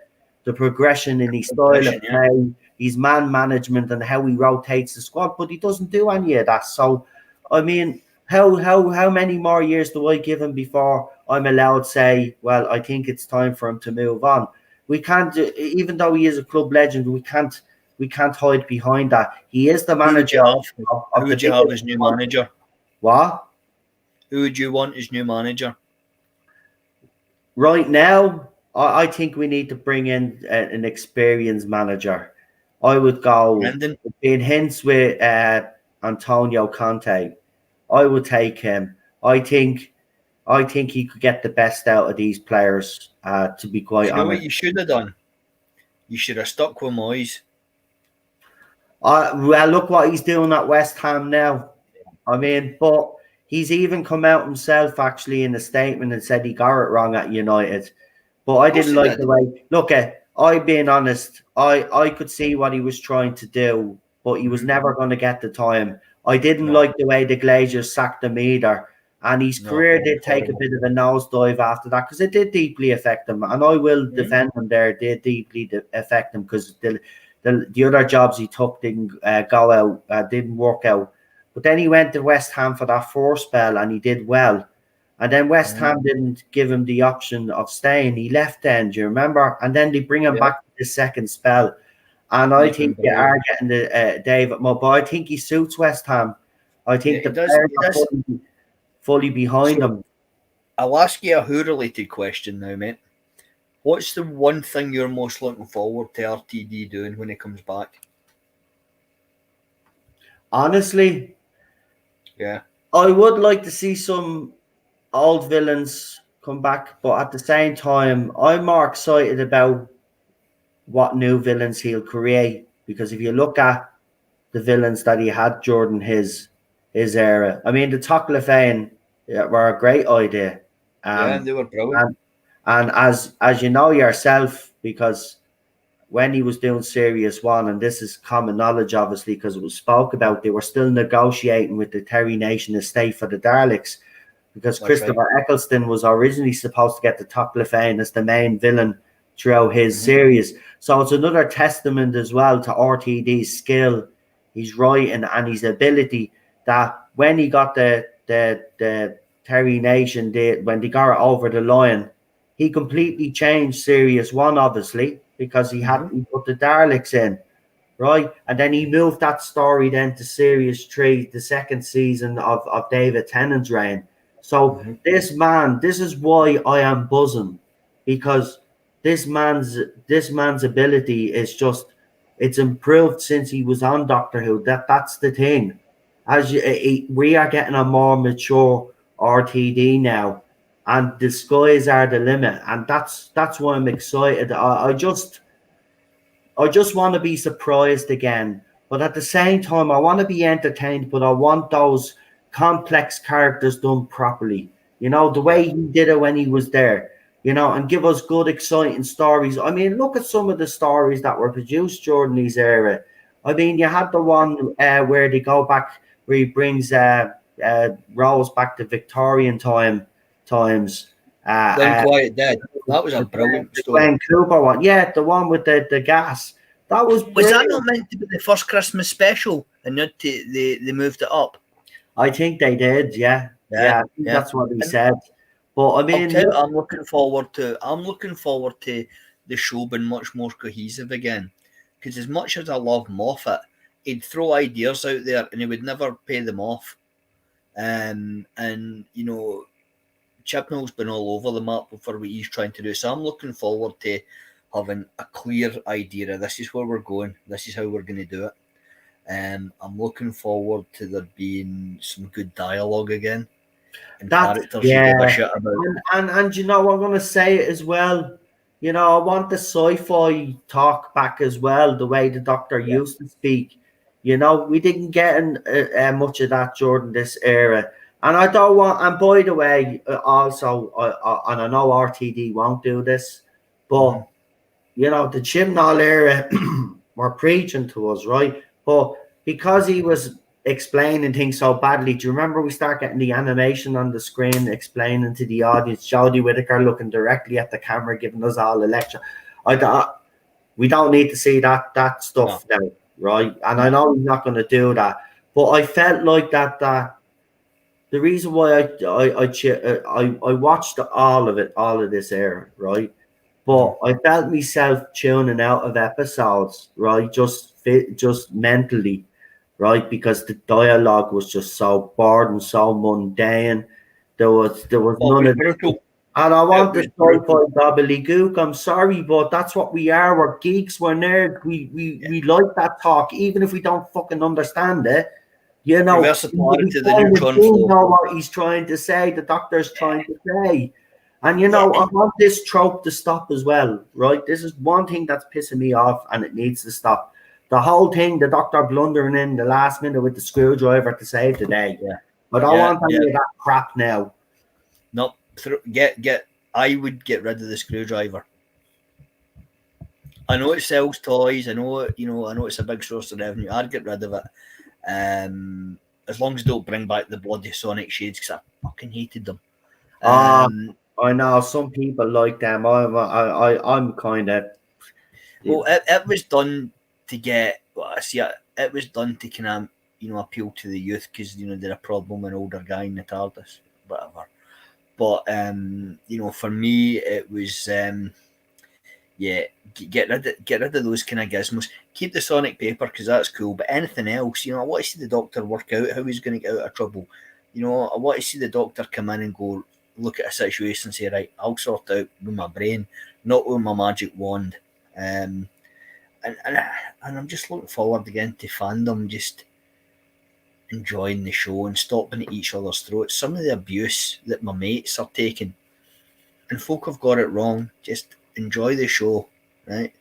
progression in his style of play, his man management, and how he rotates the squad, but he doesn't do any of that. So, I mean, how many more years do I give him before I'm allowed to say, well, I think it's time for him to move on? We can't, even though he is a club legend, we can't hide behind that. He is the manager. Who would you have as new manager? What? Who would you want as new manager? Right now, I think we need to bring in an experienced manager. I would go in hints with Antonio Conte. I would take him. I think he could get the best out of these players, to be quite honest. You know what you should have done? You should have stuck with Moyes. Well, look what he's doing at West Ham now. I mean, but he's even come out himself actually in a statement and said he got it wrong at United. But I didn't like the way. Look, I being honest, I could see what he was trying to do, but he was never going to get the time. I didn't like the way the Glazers sacked him either. And his career did take a bit of a nosedive after that, because it did deeply affect him. And I will defend him there. It did deeply affect him, because the other jobs he took didn't go out, didn't work out. But then he went to West Ham for that 4 spell and he did well. And then West Ham didn't give him the option of staying. He left then, do you remember? And then they bring him back to the second spell. And I think they are getting the David Moore, but I think he suits West Ham. I think the players are fully behind him. I'll ask you a who-related question now, mate. What's the one thing you're most looking forward to RTD doing when he comes back? Honestly, I would like to see some old villains come back, but at the same time, I'm more excited about what new villains he'll create, because if you look at the villains that he had during his era, I mean, the Toclafane were a great idea. They were brilliant. And as you know yourself, because when he was doing Series 1, and this is common knowledge, obviously, because it was spoke about, they were still negotiating with the Terry Nation estate for the Daleks, because Christopher Eccleston was originally supposed to get the Toclafane as the main villain throughout his series. So it's another testament as well to RTD's skill, his writing, and his ability, that when he got the Terry Nation, when they got it over the line, he completely changed Series 1, obviously, because he put the Daleks in, right? And then he moved that story then to Series 3, the second season of David Tennant's reign. So this is why I am buzzing, because this man's ability is just, it's improved since he was on Doctor Who. That's the thing. We are getting a more mature RTD now, and the skies are the limit, and that's why I'm excited. I just want to be surprised again, but at the same time, I want to be entertained, but I want those complex characters done properly. You know, the way he did it when he was there, you know, and give us good, exciting stories. I mean, look at some of the stories that were produced during his era. I mean, you had the one where they go back, where he brings Rose back to Victorian times. Quiet Dead. That was a brilliant story. Glenn Cooper one. Yeah, the one with the gas. That was brilliant. Was that not meant to be the first Christmas special, and not they moved it up? I think they did. Yeah, Yeah, yeah. I think yeah. that's what he And said. But I I'll mean, tell you, look, I'm looking forward to the show being much more cohesive again. Because as much as I love Moffat, he'd throw ideas out there and he would never pay them off. And Chibnall's been all over the map for what he's trying to do. So I'm looking forward to having a clear idea of this is where we're going. This is how we're going to do it. I'm looking forward to there being some good dialogue again and that's characters you give a yeah. shit about. And you know, I'm gonna say it as well. You know, I want the sci-fi talk back as well, the way the Doctor Yeah. used to speak. You know, we didn't get much of that during this era. And I don't want. And by the way, also, and I know RTD won't do this, Mm-hmm. but you know, the Chibnall era were preaching to us, right? But because he was explaining things so badly, do you remember we start getting the animation on the screen explaining to the audience, Jodie Whittaker looking directly at the camera, giving us all a lecture? I thought we don't need to see that No, stuff now, right? And I no. know he's not going to do that, but I felt like that the reason why I watched all of this era, right? Mm-hmm. But I felt myself tuning out of episodes, right? Just mentally, right? Because the dialogue was just so bored and so mundane. There was Oh, it none was of this. brutal. And I It want the was brutal. sci-fi gobbledygook. I'm sorry, but that's what we are. We're geeks. We're nerds. Yeah. We like that talk, even if we don't fucking understand it. You The know, we versatility, the kind of neutron do flow. know what he's trying to say. The Doctor's trying to say. And you Yeah, know, I and want this trope to stop as well, right? This is one thing that's pissing me off, and it needs to stop. The whole thing, the Doctor blundering in the last minute with the screwdriver to save the day. yeah, I don't yeah, want yeah. any of that crap now. No, get. I would get rid of the screwdriver. I know it sells toys. I know it. I know it's a big source of revenue. I'd get rid of it. As long as they don't bring back the bloody Sonic shades, because I fucking hated them. Ah, Um, I know some people like them. I'm kind of. well, it was done to get. Well, I see. It was done to kind of appeal to the youth because they're a problem with an older guy in the TARDIS, whatever. But for me, it was yeah, get rid of those kind of gizmos. Keep the sonic paper because that's cool. But anything else, I want to see the Doctor work out how he's going to get out of trouble. I want to see the Doctor come in and go look at a situation and say, right, I'll sort out with my brain, not with my magic wand. Um, and I'm just looking forward again to fandom just enjoying the show and stopping at each other's throats. Some of the abuse that my mates are taking, and folk have got it wrong. Just enjoy the show, right?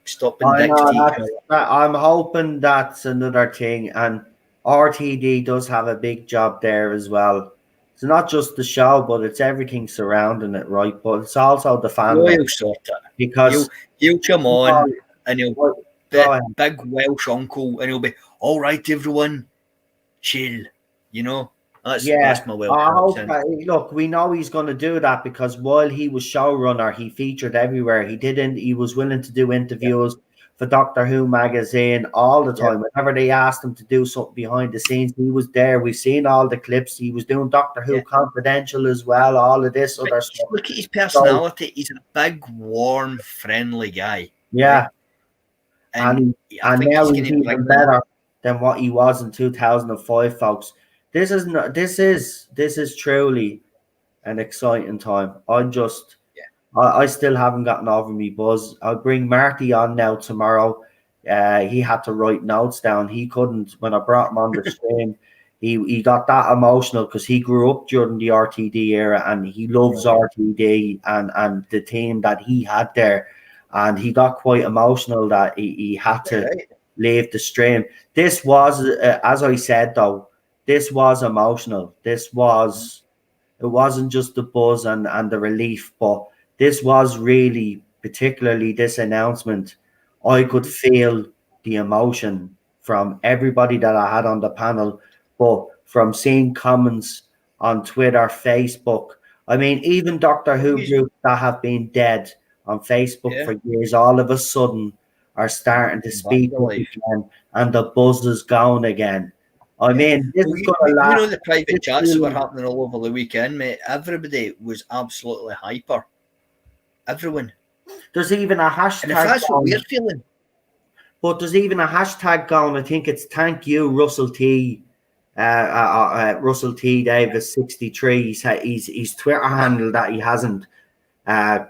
Stop being I dicks know to each other. I'm hoping that's another thing, and RTD does have a big job there as well. It's not just the show, but it's everything surrounding it, right? But it's also the No, fandom he'll sort it. because He'll come you on know, and he'll go be ahead. big Welsh uncle and he'll be all right, everyone, chill. You know, that's Yeah, my Welsh I hope accent. that, look, we know he's going to do that because while he was showrunner, he featured everywhere. He was willing to do Yep, interviews for Doctor Who magazine all the yep. time. Whenever they asked him to do something behind the scenes, he was there. We've seen all the clips. He was doing Doctor Who Yeah. Confidential as well, all of this But other stuff. look at his So, personality. He's a big, warm, friendly guy, right? yeah, And I and think now he's he's going to even bring that. better than what he was in 2005, folks. This is truly an exciting time. Yeah, I still haven't gotten over me buzz. I'll bring Marty on now tomorrow. He had to write notes down. He couldn't when I brought him on the stream. He got that emotional because he grew up during the RTD era and he loves yeah, RTD and the team that he had there. And he got quite emotional that he had yeah, to right. leave the stream. This was, as I said though, this was emotional. It wasn't just the buzz and the relief, but this was really, particularly this announcement, I could Mm-hmm. feel the emotion from everybody that I had on the panel, but from seeing comments on Twitter, Facebook. I mean, even Doctor Oh, Who groups that have been dead on Facebook yeah, for years, all of a sudden are starting to come back speak to up life. again, and the buzz is going again. I mean, this Well, is going to you know last. the private This chats that were feeling, happening all over the weekend, mate. Everybody was absolutely hyper. Everyone. there's even a And if hashtag that's what we're going, feeling, but there's even a hashtag going. I think it's thank you, Russell T. Russell T. Davis 63. He's Twitter handle that he hasn't uh,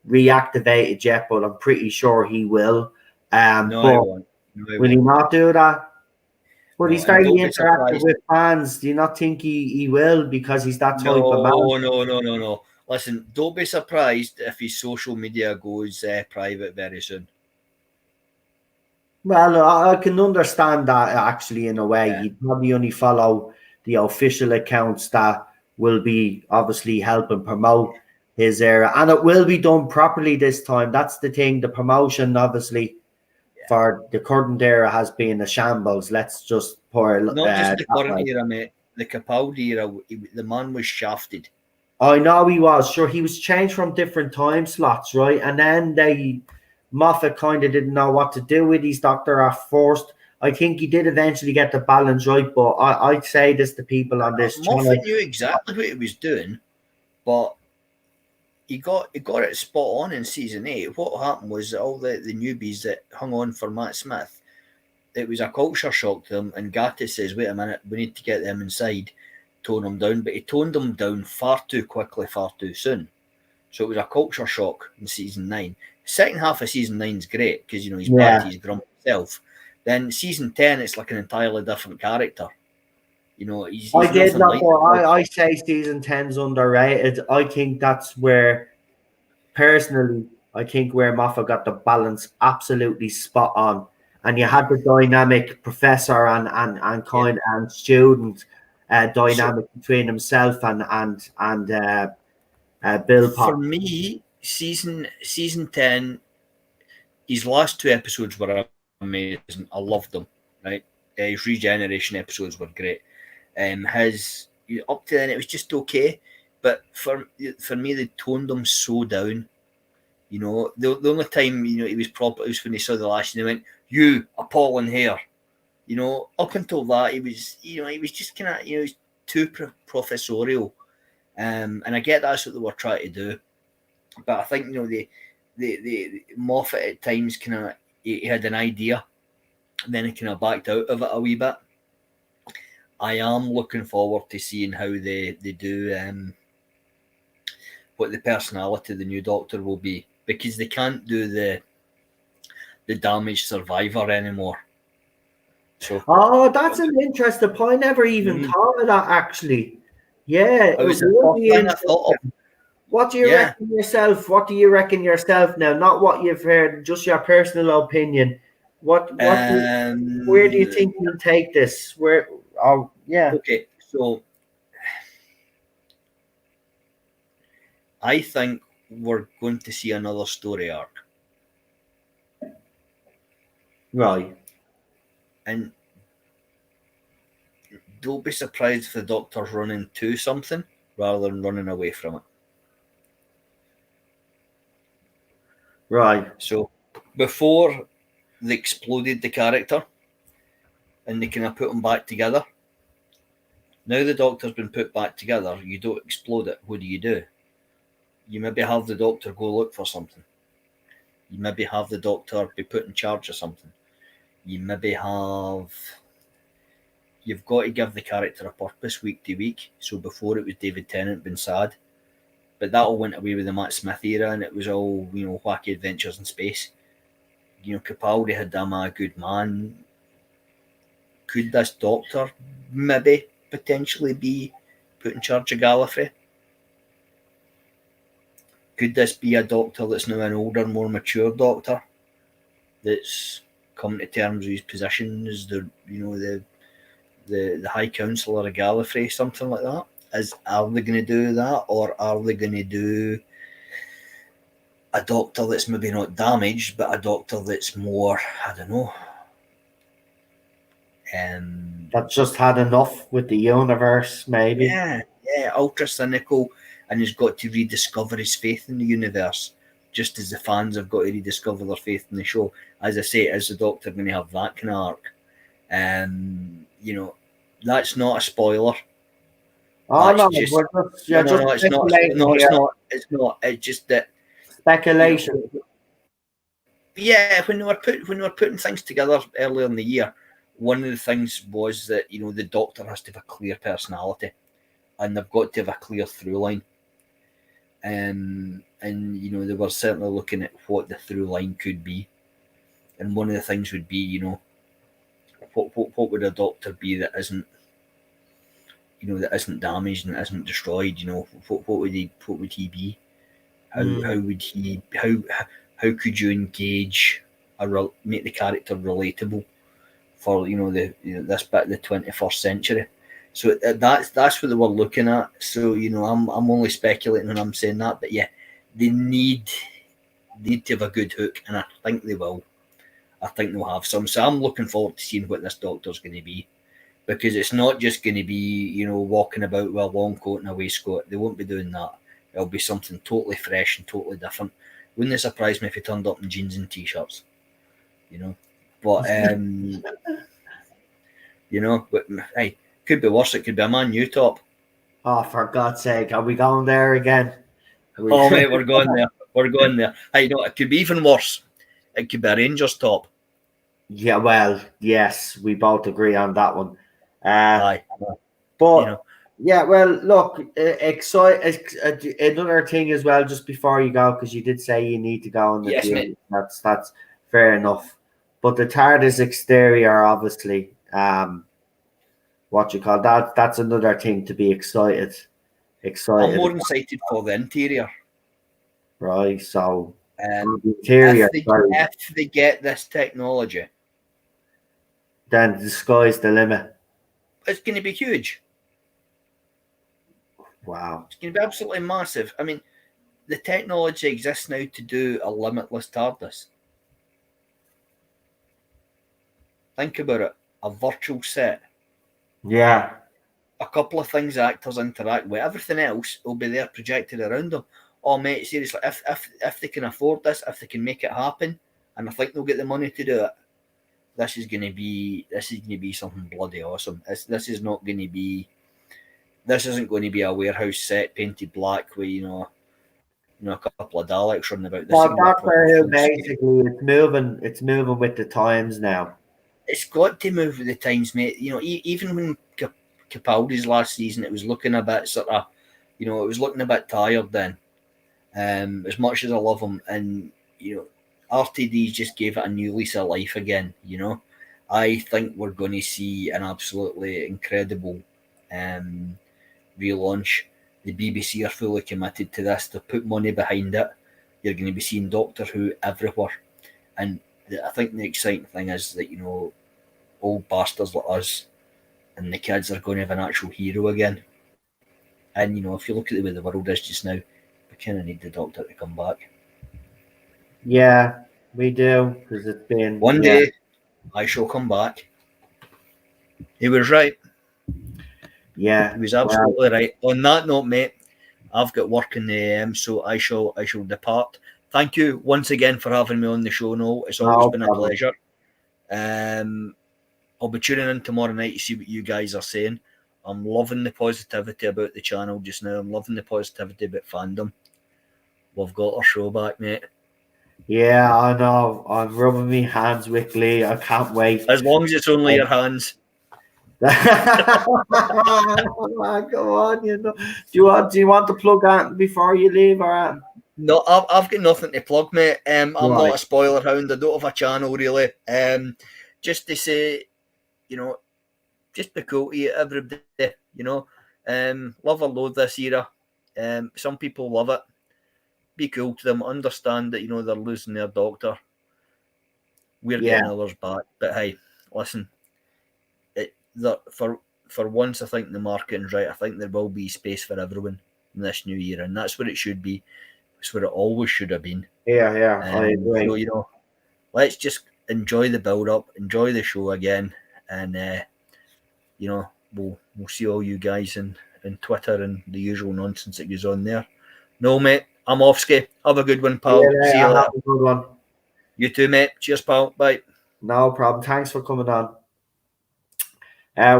reactivated yet, but I'm pretty sure he will. no, I But won't. No, I will he won't. not do that? But No, he's and very don't be interactive surprised. with fans. Do you not think he will because he's that type of man? No. Listen, don't be surprised if his social media goes private very soon. Well, I can understand that actually in a way. Yeah. He'd probably only follow the official accounts that will be obviously helping promote his era, and it will be done properly this time. That's the thing. The promotion, obviously, for the current era has been a shambles. Let's just pour Not just the that current way. era, mate. The Capaldi era, the man was shafted. I know he was. Sure, he was changed from different time slots, right? And then Moffat kind of didn't know what to do with his doctor at first. I think he did eventually get the balance right, but I'd say this to people on this Moffat channel. knew exactly what he was doing, but he got it spot on in season 8. What happened was all the newbies that hung on for Matt Smith, it was a culture shock to them, and Gatti says, wait a minute, we need to get them inside, tone them down, but he toned them down far too quickly, far too soon. So it was a culture shock in season 9. Second half of season 9 is great because, he's back to Yeah, his grumpy self. Then season 10, it's like an entirely different character. I He's did nothing not, like but that. I say season 10's underrated. I think that's where, personally, I think where Moffat got the balance absolutely spot on. And you had the dynamic professor and Yeah. kind and student So dynamic between himself and Bill for Pop. me, season 10, his last 2 episodes were amazing. I loved them. Right, his regeneration episodes were great. His up to then it was just okay, but for me they toned them so down. The only time he was proper was when he saw the lash and they went, "You appalling hair." Up until that he was just kind of he's too professorial. And I get that's what they were trying to do, but I think the Moffat at times kind of he had an idea, and then he kind of backed out of it a wee bit. I am looking forward to seeing how they do what the personality of the new Doctor will be, because they can't do the damaged survivor anymore. So Oh, that's an interesting point. I never even thought of that actually. Yeah, it it was the would first be thing I thought of. interesting. What do you Yeah. reckon yourself? What do you reckon yourself now? Not what you've heard, just your personal opinion. Where do you think you'll take this? Where? Oh, yeah. Okay, so I think we're going to see another story arc. Right. And don't be surprised if the Doctor's running to something rather than running away from it. Right. So before they exploded the character and they kind of put him back together, now the Doctor's been put back together, you don't explode it. What do? You maybe have the Doctor go look for something. You maybe have the Doctor be put in charge of something. You've got to give the character a purpose week to week. So before it was David Tennant being sad, but that all went away with the Matt Smith era, and it was all wacky adventures in space. Capaldi had done a good man. Could this Doctor maybe potentially be put in charge of Gallifrey? Could this be a Doctor that's now an older, more mature Doctor that's come to terms with his position as the High Counselor of Gallifrey, something like that? Are they going to do that, or are they going to do a Doctor that's maybe not damaged, but a Doctor that's more, I don't know, That's just had enough with the universe, maybe. ultra cynical, and he's got to rediscover his faith in the universe, just as the fans have got to rediscover their faith in the show. As I say, is the Doctor going to have that kind of arc? That's not a spoiler. Oh That's no, just you're just it's not. speculating No, it's here. not. It's not. It's just that Speculation. yeah, when they were putting things together earlier in the year, one of the things was that the Doctor has to have a clear personality, and they've got to have a clear through line. And they were certainly looking at what the through line could be, and one of the things would be what would a Doctor be that isn't damaged and isn't destroyed. What would he be? How would he how could you engage make the character relatable for this bit of the 21st century? So that's what they were looking at. So I'm only speculating when I'm saying that, but yeah, they need to have a good hook, and I think they will. I think they'll have some. So I'm looking forward to seeing what this Doctor's going to be, because it's not just going to be walking about with a long coat and a waistcoat. They won't be doing that. It'll be something totally fresh and totally different. Wouldn't it surprise me if he turned up in jeans and t-shirts? But but hey, could be worse. It could be a Man U top. Oh, for God's sake, are we going there again? Oh mate, we're going there. We're going there. Hey, it could be even worse. It could be a Rangers top. Yeah, well, yes, we both agree on that one. Aye, but yeah, well, look, another thing as well, just before you go, because you did say you need to go on the yes, deal. mate. That's fair enough. But the TARDIS exterior, obviously, what you call that? That's another thing to be excited. I'm more excited for the interior. Right, so the interior. If they get this technology, then the sky's the limit. It's going to be huge. Wow. It's going to be absolutely massive. I mean, the technology exists now to do a limitless TARDIS. Think about it. A virtual set. Yeah. A couple of things actors interact with. Everything else will be there projected around them. Oh, mate, seriously, if they can afford this, if they can make it happen, and I think they'll get the money to do it, this is going to be something bloody awesome. This isn't going to be a warehouse set painted black with a couple of Daleks running about. Well, Doctor Who basically it's moving with the times now. It's got to move with the times, mate. Even when Capaldi's last season, it was looking a bit sort of, it was looking a bit tired then. As much as I love him, and RTD just gave it a new lease of life again. I think we're going to see an absolutely incredible relaunch. The BBC are fully committed to this. They've put money behind it. You're going to be seeing Doctor Who everywhere, and I think the exciting thing is that old bastards like us and the kids are going to have an actual hero again. And if you look at the way the world is just now, we kind of need the Doctor to come back. Yeah, we do, because it's been one day. I shall come back. He was right. Yeah, he was absolutely right. On that note, mate, I've got work in the AM, so I shall depart. Thank you once again for having me on the show, Noel. It's always been a pleasure. I'll be tuning in tomorrow night to see what you guys are saying. I'm loving the positivity about the channel just now. I'm loving the positivity about fandom. We've got our show back, mate. Yeah, I know. I'm rubbing my hands weekly. I can't wait. As long as it's only your hands. Come on, Do you want to plug out before you leave, or? No, I've got nothing to plug, mate. I'm not a spoiler hound. I don't have a channel really. Just to say, just be cool to you every day. Love or loathe this era. Some people love it. Be cool to them. Understand that they're losing their Doctor. We're getting others back. But hey, listen. For once, I think the marketing's right. I think there will be space for everyone in this new year, and that's what it should be. It's what it always should have been. Yeah, I agree. So let's just enjoy the build-up, enjoy the show again, and we'll see all you guys in Twitter and the usual nonsense that goes on there. No, mate, I'm off ski. Have a good one, pal. See you later. Have a good one. You too, mate. Cheers, pal. Bye. No problem. Thanks for coming on.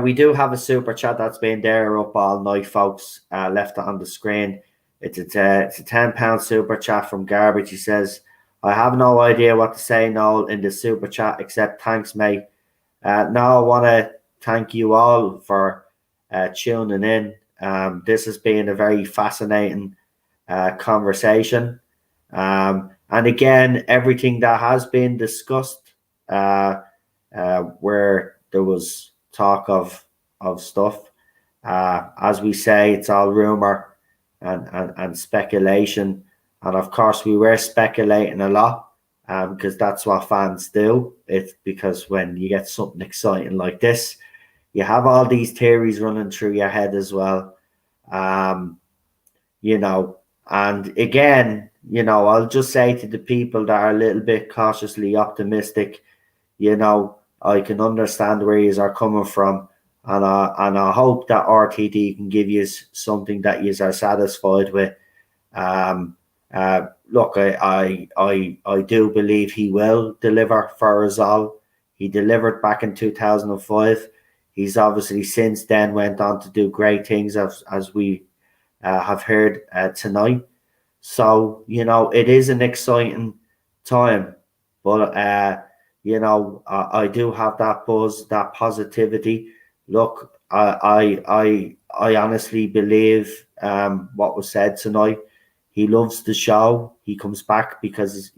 We do have a super chat that's been there up all night, folks. Left it on the screen. It's a £10 super chat from Garbage. He says, "I have no idea what to say, Noel, in the super chat except thanks, mate. Now I want to thank you all for tuning in. This has been a very fascinating conversation. And again, everything that has been discussed, where there was talk of stuff, as we say, it's all rumor and speculation. And of course, we were speculating a lot because that's what fans do. It's because when you get something exciting like this, you have all these theories running through your head as well. You know, and again, I'll just say to the people that are a little bit cautiously optimistic, I can understand where you are coming from, and I hope that RTD can give you something that you are satisfied with. Look, I do believe he will deliver for us all. He delivered back in 2005. He's obviously since then went on to do great things, as we have heard tonight. So, it is an exciting time, but I do have that buzz, that positivity. Look, I honestly believe what was said tonight. He loves the show. He comes back because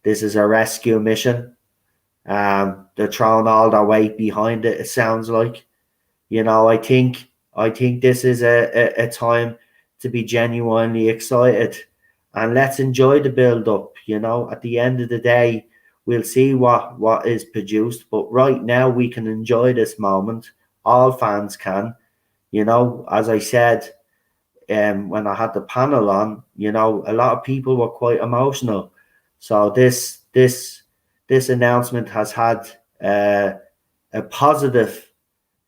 this is a rescue mission. They're throwing all their weight behind it. It sounds like, I think this is a time to be genuinely excited, and let's enjoy the build up. At the end of the day, we'll see what is produced, but right now we can enjoy this moment. All fans can. As I said, when I had the panel on, a lot of people were quite emotional. So this announcement has had a positive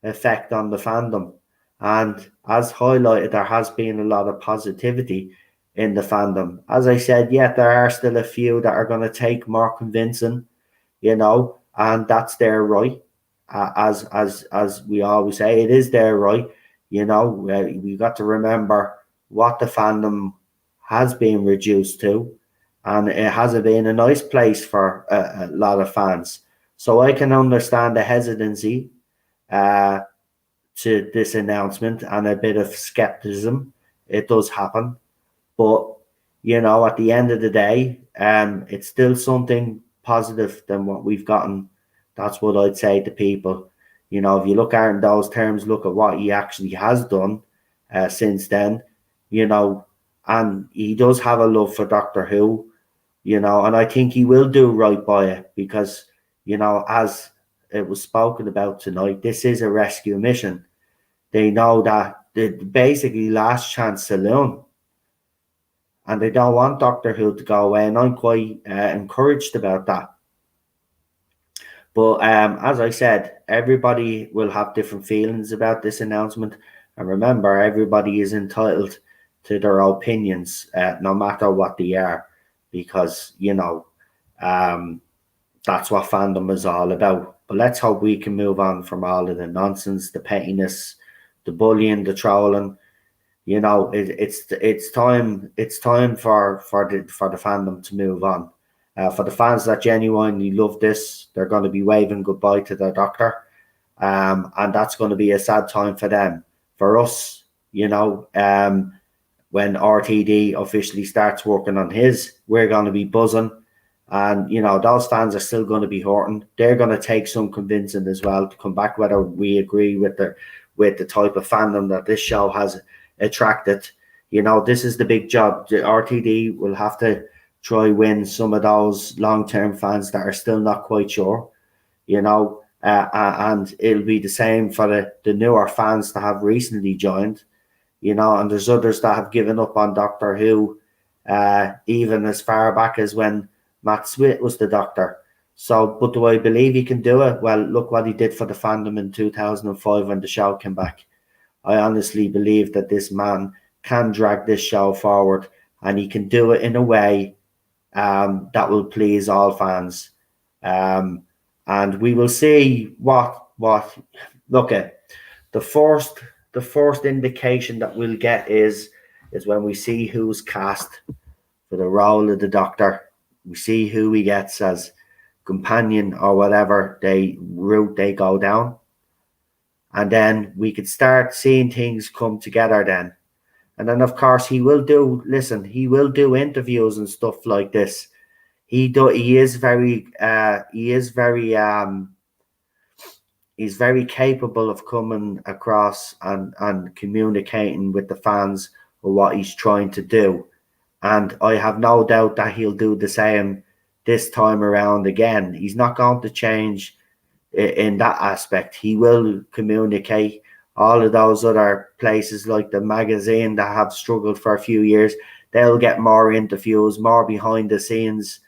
effect on the fandom. And as highlighted, there has been a lot of positivity in the fandom. As I said, there are still a few that are going to take more convincing, and that's their right. As we always say, it is their right. We got to remember what the fandom has been reduced to, and it hasn't been a nice place for a lot of fans. So I can understand the hesitancy to this announcement and a bit of skepticism. It does happen, but at the end of the day, it's still something positive than what we've gotten. That's what I'd say to people. If you look at it in those terms, look at what he actually has done since then. And he does have a love for Doctor Who. And I think he will do right by it because as it was spoken about tonight, this is a rescue mission. They know that the basically last chance saloon, and they don't want Doctor Who to go away, and I'm quite encouraged about that. But as I said, everybody will have different feelings about this announcement, and remember, everybody is entitled to their opinions, no matter what they are, because that's what fandom is all about. But let's hope we can move on from all of the nonsense, the pettiness, the bullying, the trolling. It's time for the fandom to move on. For the fans that genuinely love this, they're going to be waving goodbye to their doctor, and that's going to be a sad time for them. For us, when RTD officially starts working on his, we're going to be buzzing. And, those fans are still going to be hurting. They're going to take some convincing as well to come back, whether we agree with the type of fandom that this show has attracted. This is the big job. The RTD will have to try win some of those long-term fans that are still not quite sure, and it'll be the same for the newer fans that have recently joined, and there's others that have given up on Doctor Who, even as far back as when Matt Swift was the Doctor. So, but do I believe he can do it? Well, look what he did for the fandom in 2005 when the show came back. I honestly believe that this man can drag this show forward, and he can do it in a way that will please all fans. And we will see what look at the first indication that we'll get is when we see who's cast for the role of the Doctor. We see who he gets as companion or whatever route they go down, and then we could start seeing things come together then. And then, of course, he will do interviews and stuff like this. He is very he's very capable of coming across and communicating with the fans with what he's trying to do. And I have no doubt that he'll do the same this time around again. He's not going to change in that aspect. He will communicate. All of those other places like the magazine that have struggled for a few years, they'll get more interviews, more behind the scenes,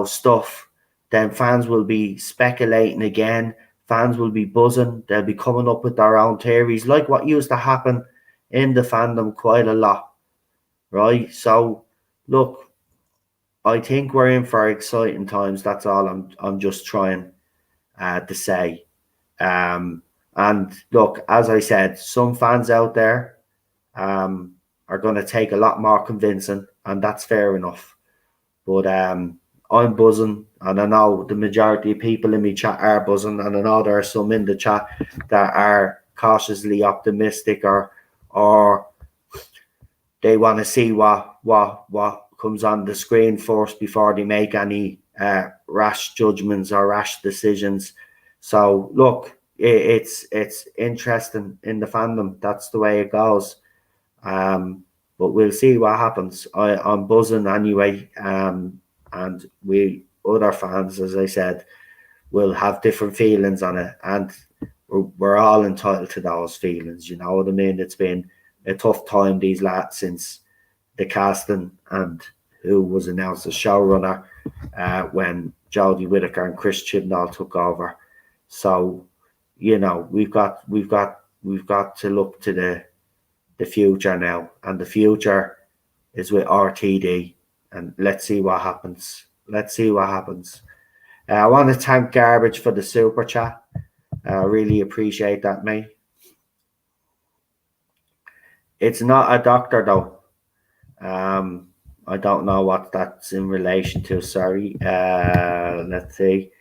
stuff. Then fans will be speculating again. Fans will be buzzing. They'll be coming up with their own theories, like what used to happen in the fandom quite a lot, right? So, look, I think we're in for exciting times. That's all I'm just trying to say. And look, as I said, some fans out there are going to take a lot more convincing, and that's fair enough. But I'm buzzing, and I know the majority of people in my chat are buzzing, and I know there are some in the chat that are cautiously optimistic, or they want to see what comes on the screen first before they make any rash judgments or rash decisions. So look, it's interesting in the fandom. That's the way it goes. But we'll see what happens. I'm buzzing anyway. And we other fans, as I said, will have different feelings on it, and we're all entitled to those feelings. You know what I mean? It's been a tough time these last since the casting and who was announced as showrunner when Jodie Whittaker and Chris Chibnall took over. So, we've got to look to the future now, and the future is with RTD, and let's see what happens. I want to thank Garbage for the super chat. I really appreciate that, mate. It's not a doctor though. I don't know what that's in relation to. Sorry. Let's see.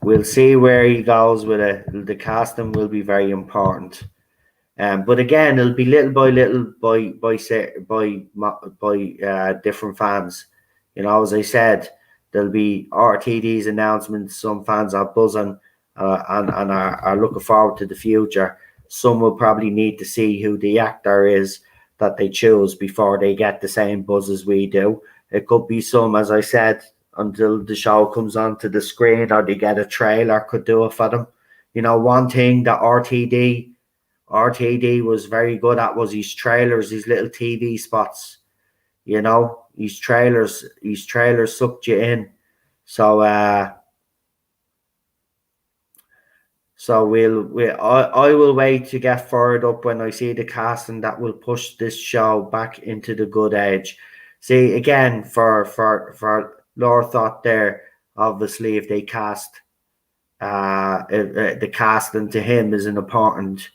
We'll see where he goes with it. The casting will be very important. But again, it'll be little by little by different fans. As I said, there'll be RTD's announcements. Some fans are buzzing and are looking forward to the future. Some will probably need to see who the actor is that they choose before they get the same buzz as we do. It could be some, as I said, until the show comes onto the screen or they get a trailer, could do it for them. One thing that RTD was very good at was his trailers, his little TV spots. His trailers sucked you in. So I will wait to get fired up when I see the casting that will push this show back into the good age. See, again, for Lord Thought there, obviously, if they cast the casting to him is an important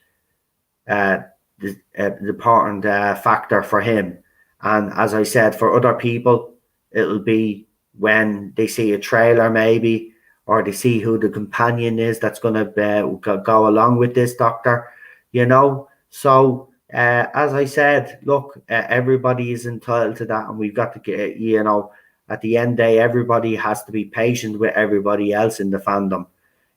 factor for him. And as I said, for other people, it'll be when they see a trailer maybe, or they see who the companion is that's going to go along with this Doctor, So as I said, look, everybody is entitled to that, and we've got to get, at the end of the day, everybody has to be patient with everybody else in the fandom.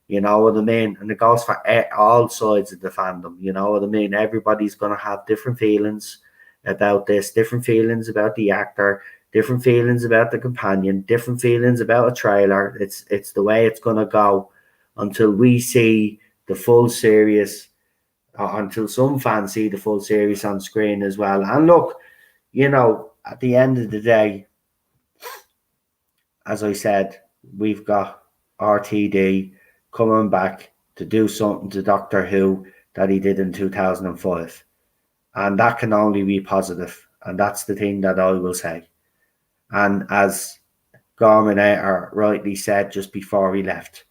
You know what I mean? And it goes for all sides of the fandom. You know what I mean? Everybody's going to have different feelings about this, different feelings about the actor, different feelings about the companion, different feelings about a trailer. It's the way it's going to go until we see the full series, until some fans see the full series on screen as well. And look, at the end of the day, as I said, we've got RTD coming back to do something to Doctor Who that he did in 2005. and that can only be positive, and that's the thing that I will say. And as Gormanator rightly said just before he left,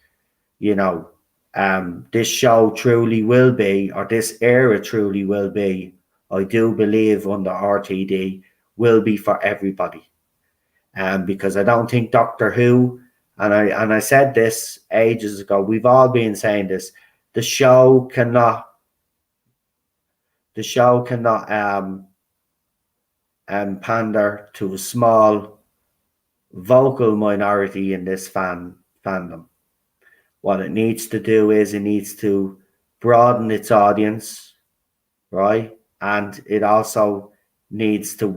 this show truly will be, or this era truly will be, I do believe under RTD, will be for everybody. Because I don't think Doctor Who, and I said this ages ago, we've all been saying this, the show cannot pander to a small vocal minority in this fandom. What it needs to do is it needs to broaden its audience, right? And it also needs to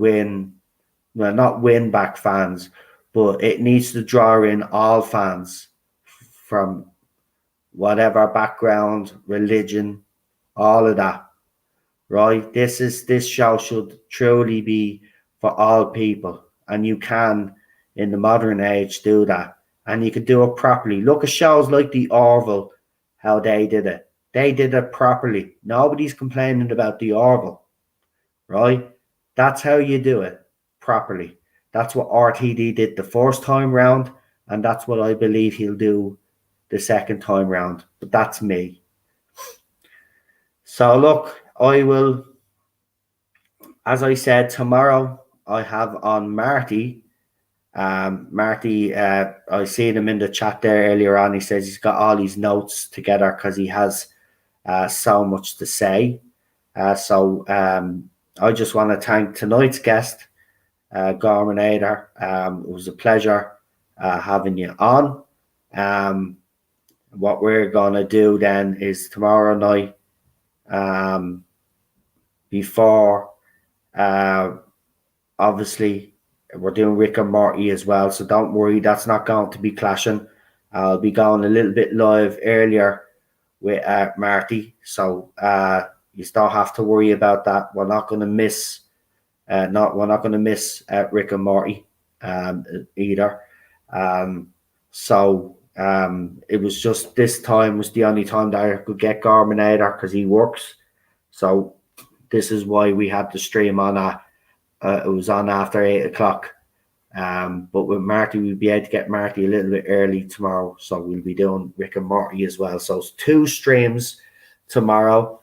not win back fans, but it needs to draw in all fans from whatever background, religion, all of that, right? This show should truly be for all people, and you can, in the modern age, do that, and you could do it properly. Look at shows like the Orville, how they did it. They did it properly. Nobody's complaining about the Orville, right? That's how you do it properly. That's what RTD did the first time round, and that's what I believe he'll do the second time round. But that's me. So look, I will, as I said, tomorrow I have on Marty. Marty, I seen him in the chat there earlier on. He says he's got all his notes together because he has so much to say. So I just want to thank tonight's guest, Gormanator. It was a pleasure having you on. What we're going to do then is tomorrow night, before, obviously, we're doing Rick and Morty as well, so don't worry, that's not going to be clashing. I'll be going a little bit live earlier with Marty, so you don't have to worry about that. We're not going to miss Rick and Morty either. So it was just this time was the only time that I could get Gormanator because he works. So this is why we had the stream on it was on after 8 o'clock. But with Marty, we'll be able to get Marty a little bit early tomorrow. So we'll be doing Rick and Morty as well. So it's 2 streams tomorrow.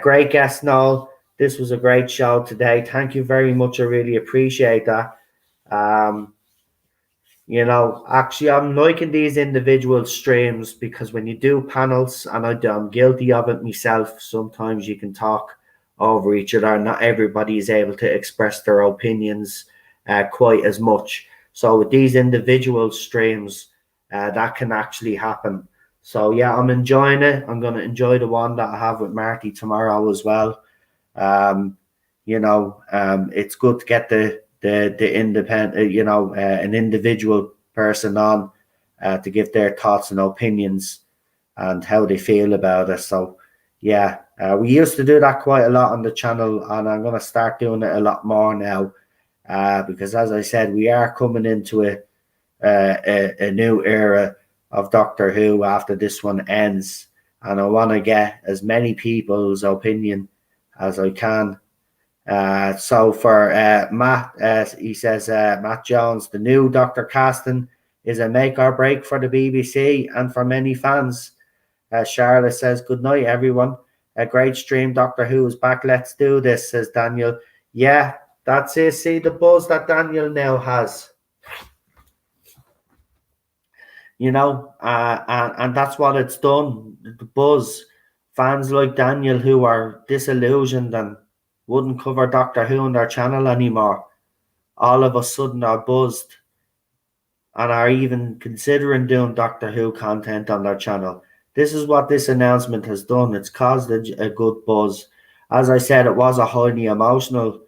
Great guest, Noel. This was a great show today. Thank you very much. I really appreciate that. Actually, I'm liking these individual streams because when you do panels, and I'm guilty of it myself, sometimes you can talk over each other. Not everybody is able to express their opinions quite as much. So with these individual streams, that can actually happen. So yeah, I'm enjoying it. I'm going to enjoy the one that I have with Marty tomorrow as well. It's good to get the independent, an individual person on to give their thoughts and opinions and how they feel about it. So yeah, we used to do that quite a lot on the channel, and I'm going to start doing it a lot more now because, as I said, we are coming into a new era of Doctor Who after this one ends, and I want to get as many people's opinion as I can. So for Matt, he says, Matt Jones, the new Dr. Caston is a make or break for the BBC and for many fans. Charlotte says, good night, everyone. A great stream. Doctor Who is back. Let's do this, says Daniel. Yeah, that's it. See the buzz that Daniel now has. And that's what it's done. The buzz. Fans like Daniel who are disillusioned and wouldn't cover Doctor Who on their channel anymore, all of a sudden are buzzed and are even considering doing Doctor Who content on their channel. This is what this announcement has done. It's caused a good buzz. As I said, it was a highly emotional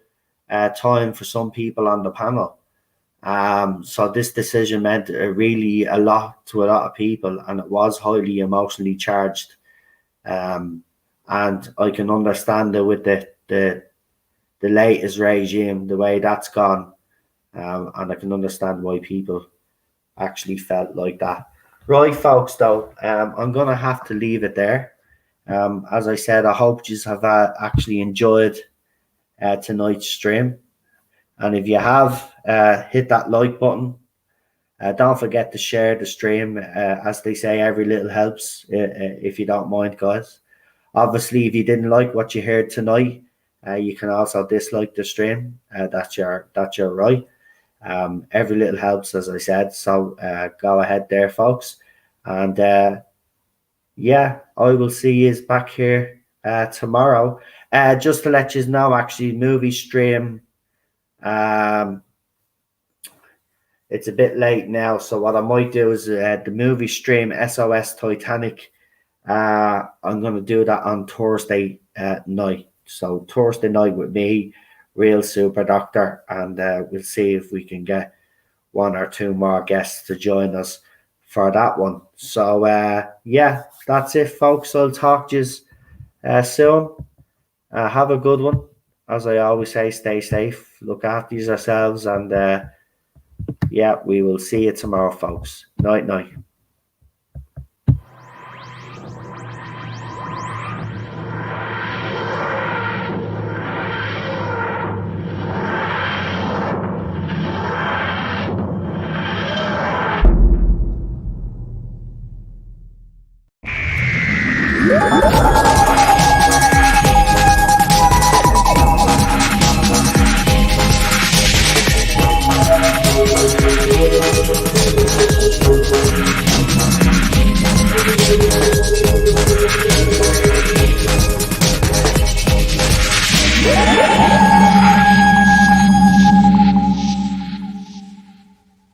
time for some people on the panel. So this decision meant really a lot to a lot of people, and it was highly emotionally charged. And I can understand it with the latest regime, the way that's gone, and I can understand why people actually felt like that. Right, folks, though, I'm going to have to leave it there. As I said, I hope you have actually enjoyed tonight's stream. And if you have, hit that like button. Don't forget to share the stream. As they say, every little helps, if you don't mind, guys. Obviously, if you didn't like what you heard tonight, you can also dislike the stream. That's your right. Every little helps, as I said. So go ahead there, folks. And yeah, I will see you back here tomorrow. Just to let you know, actually, movie stream. It's a bit late now, so what I might do is the movie stream SOS Titanic. I'm going to do that on Thursday night. So Thursday night with me, Real Super Doctor, and we'll see if we can get one or two more guests to join us for that one. So yeah, that's it, folks. I'll talk to you soon. Have a good one. As I always say, stay safe, look after yourselves, and yeah, we will see you tomorrow, folks. Night, night.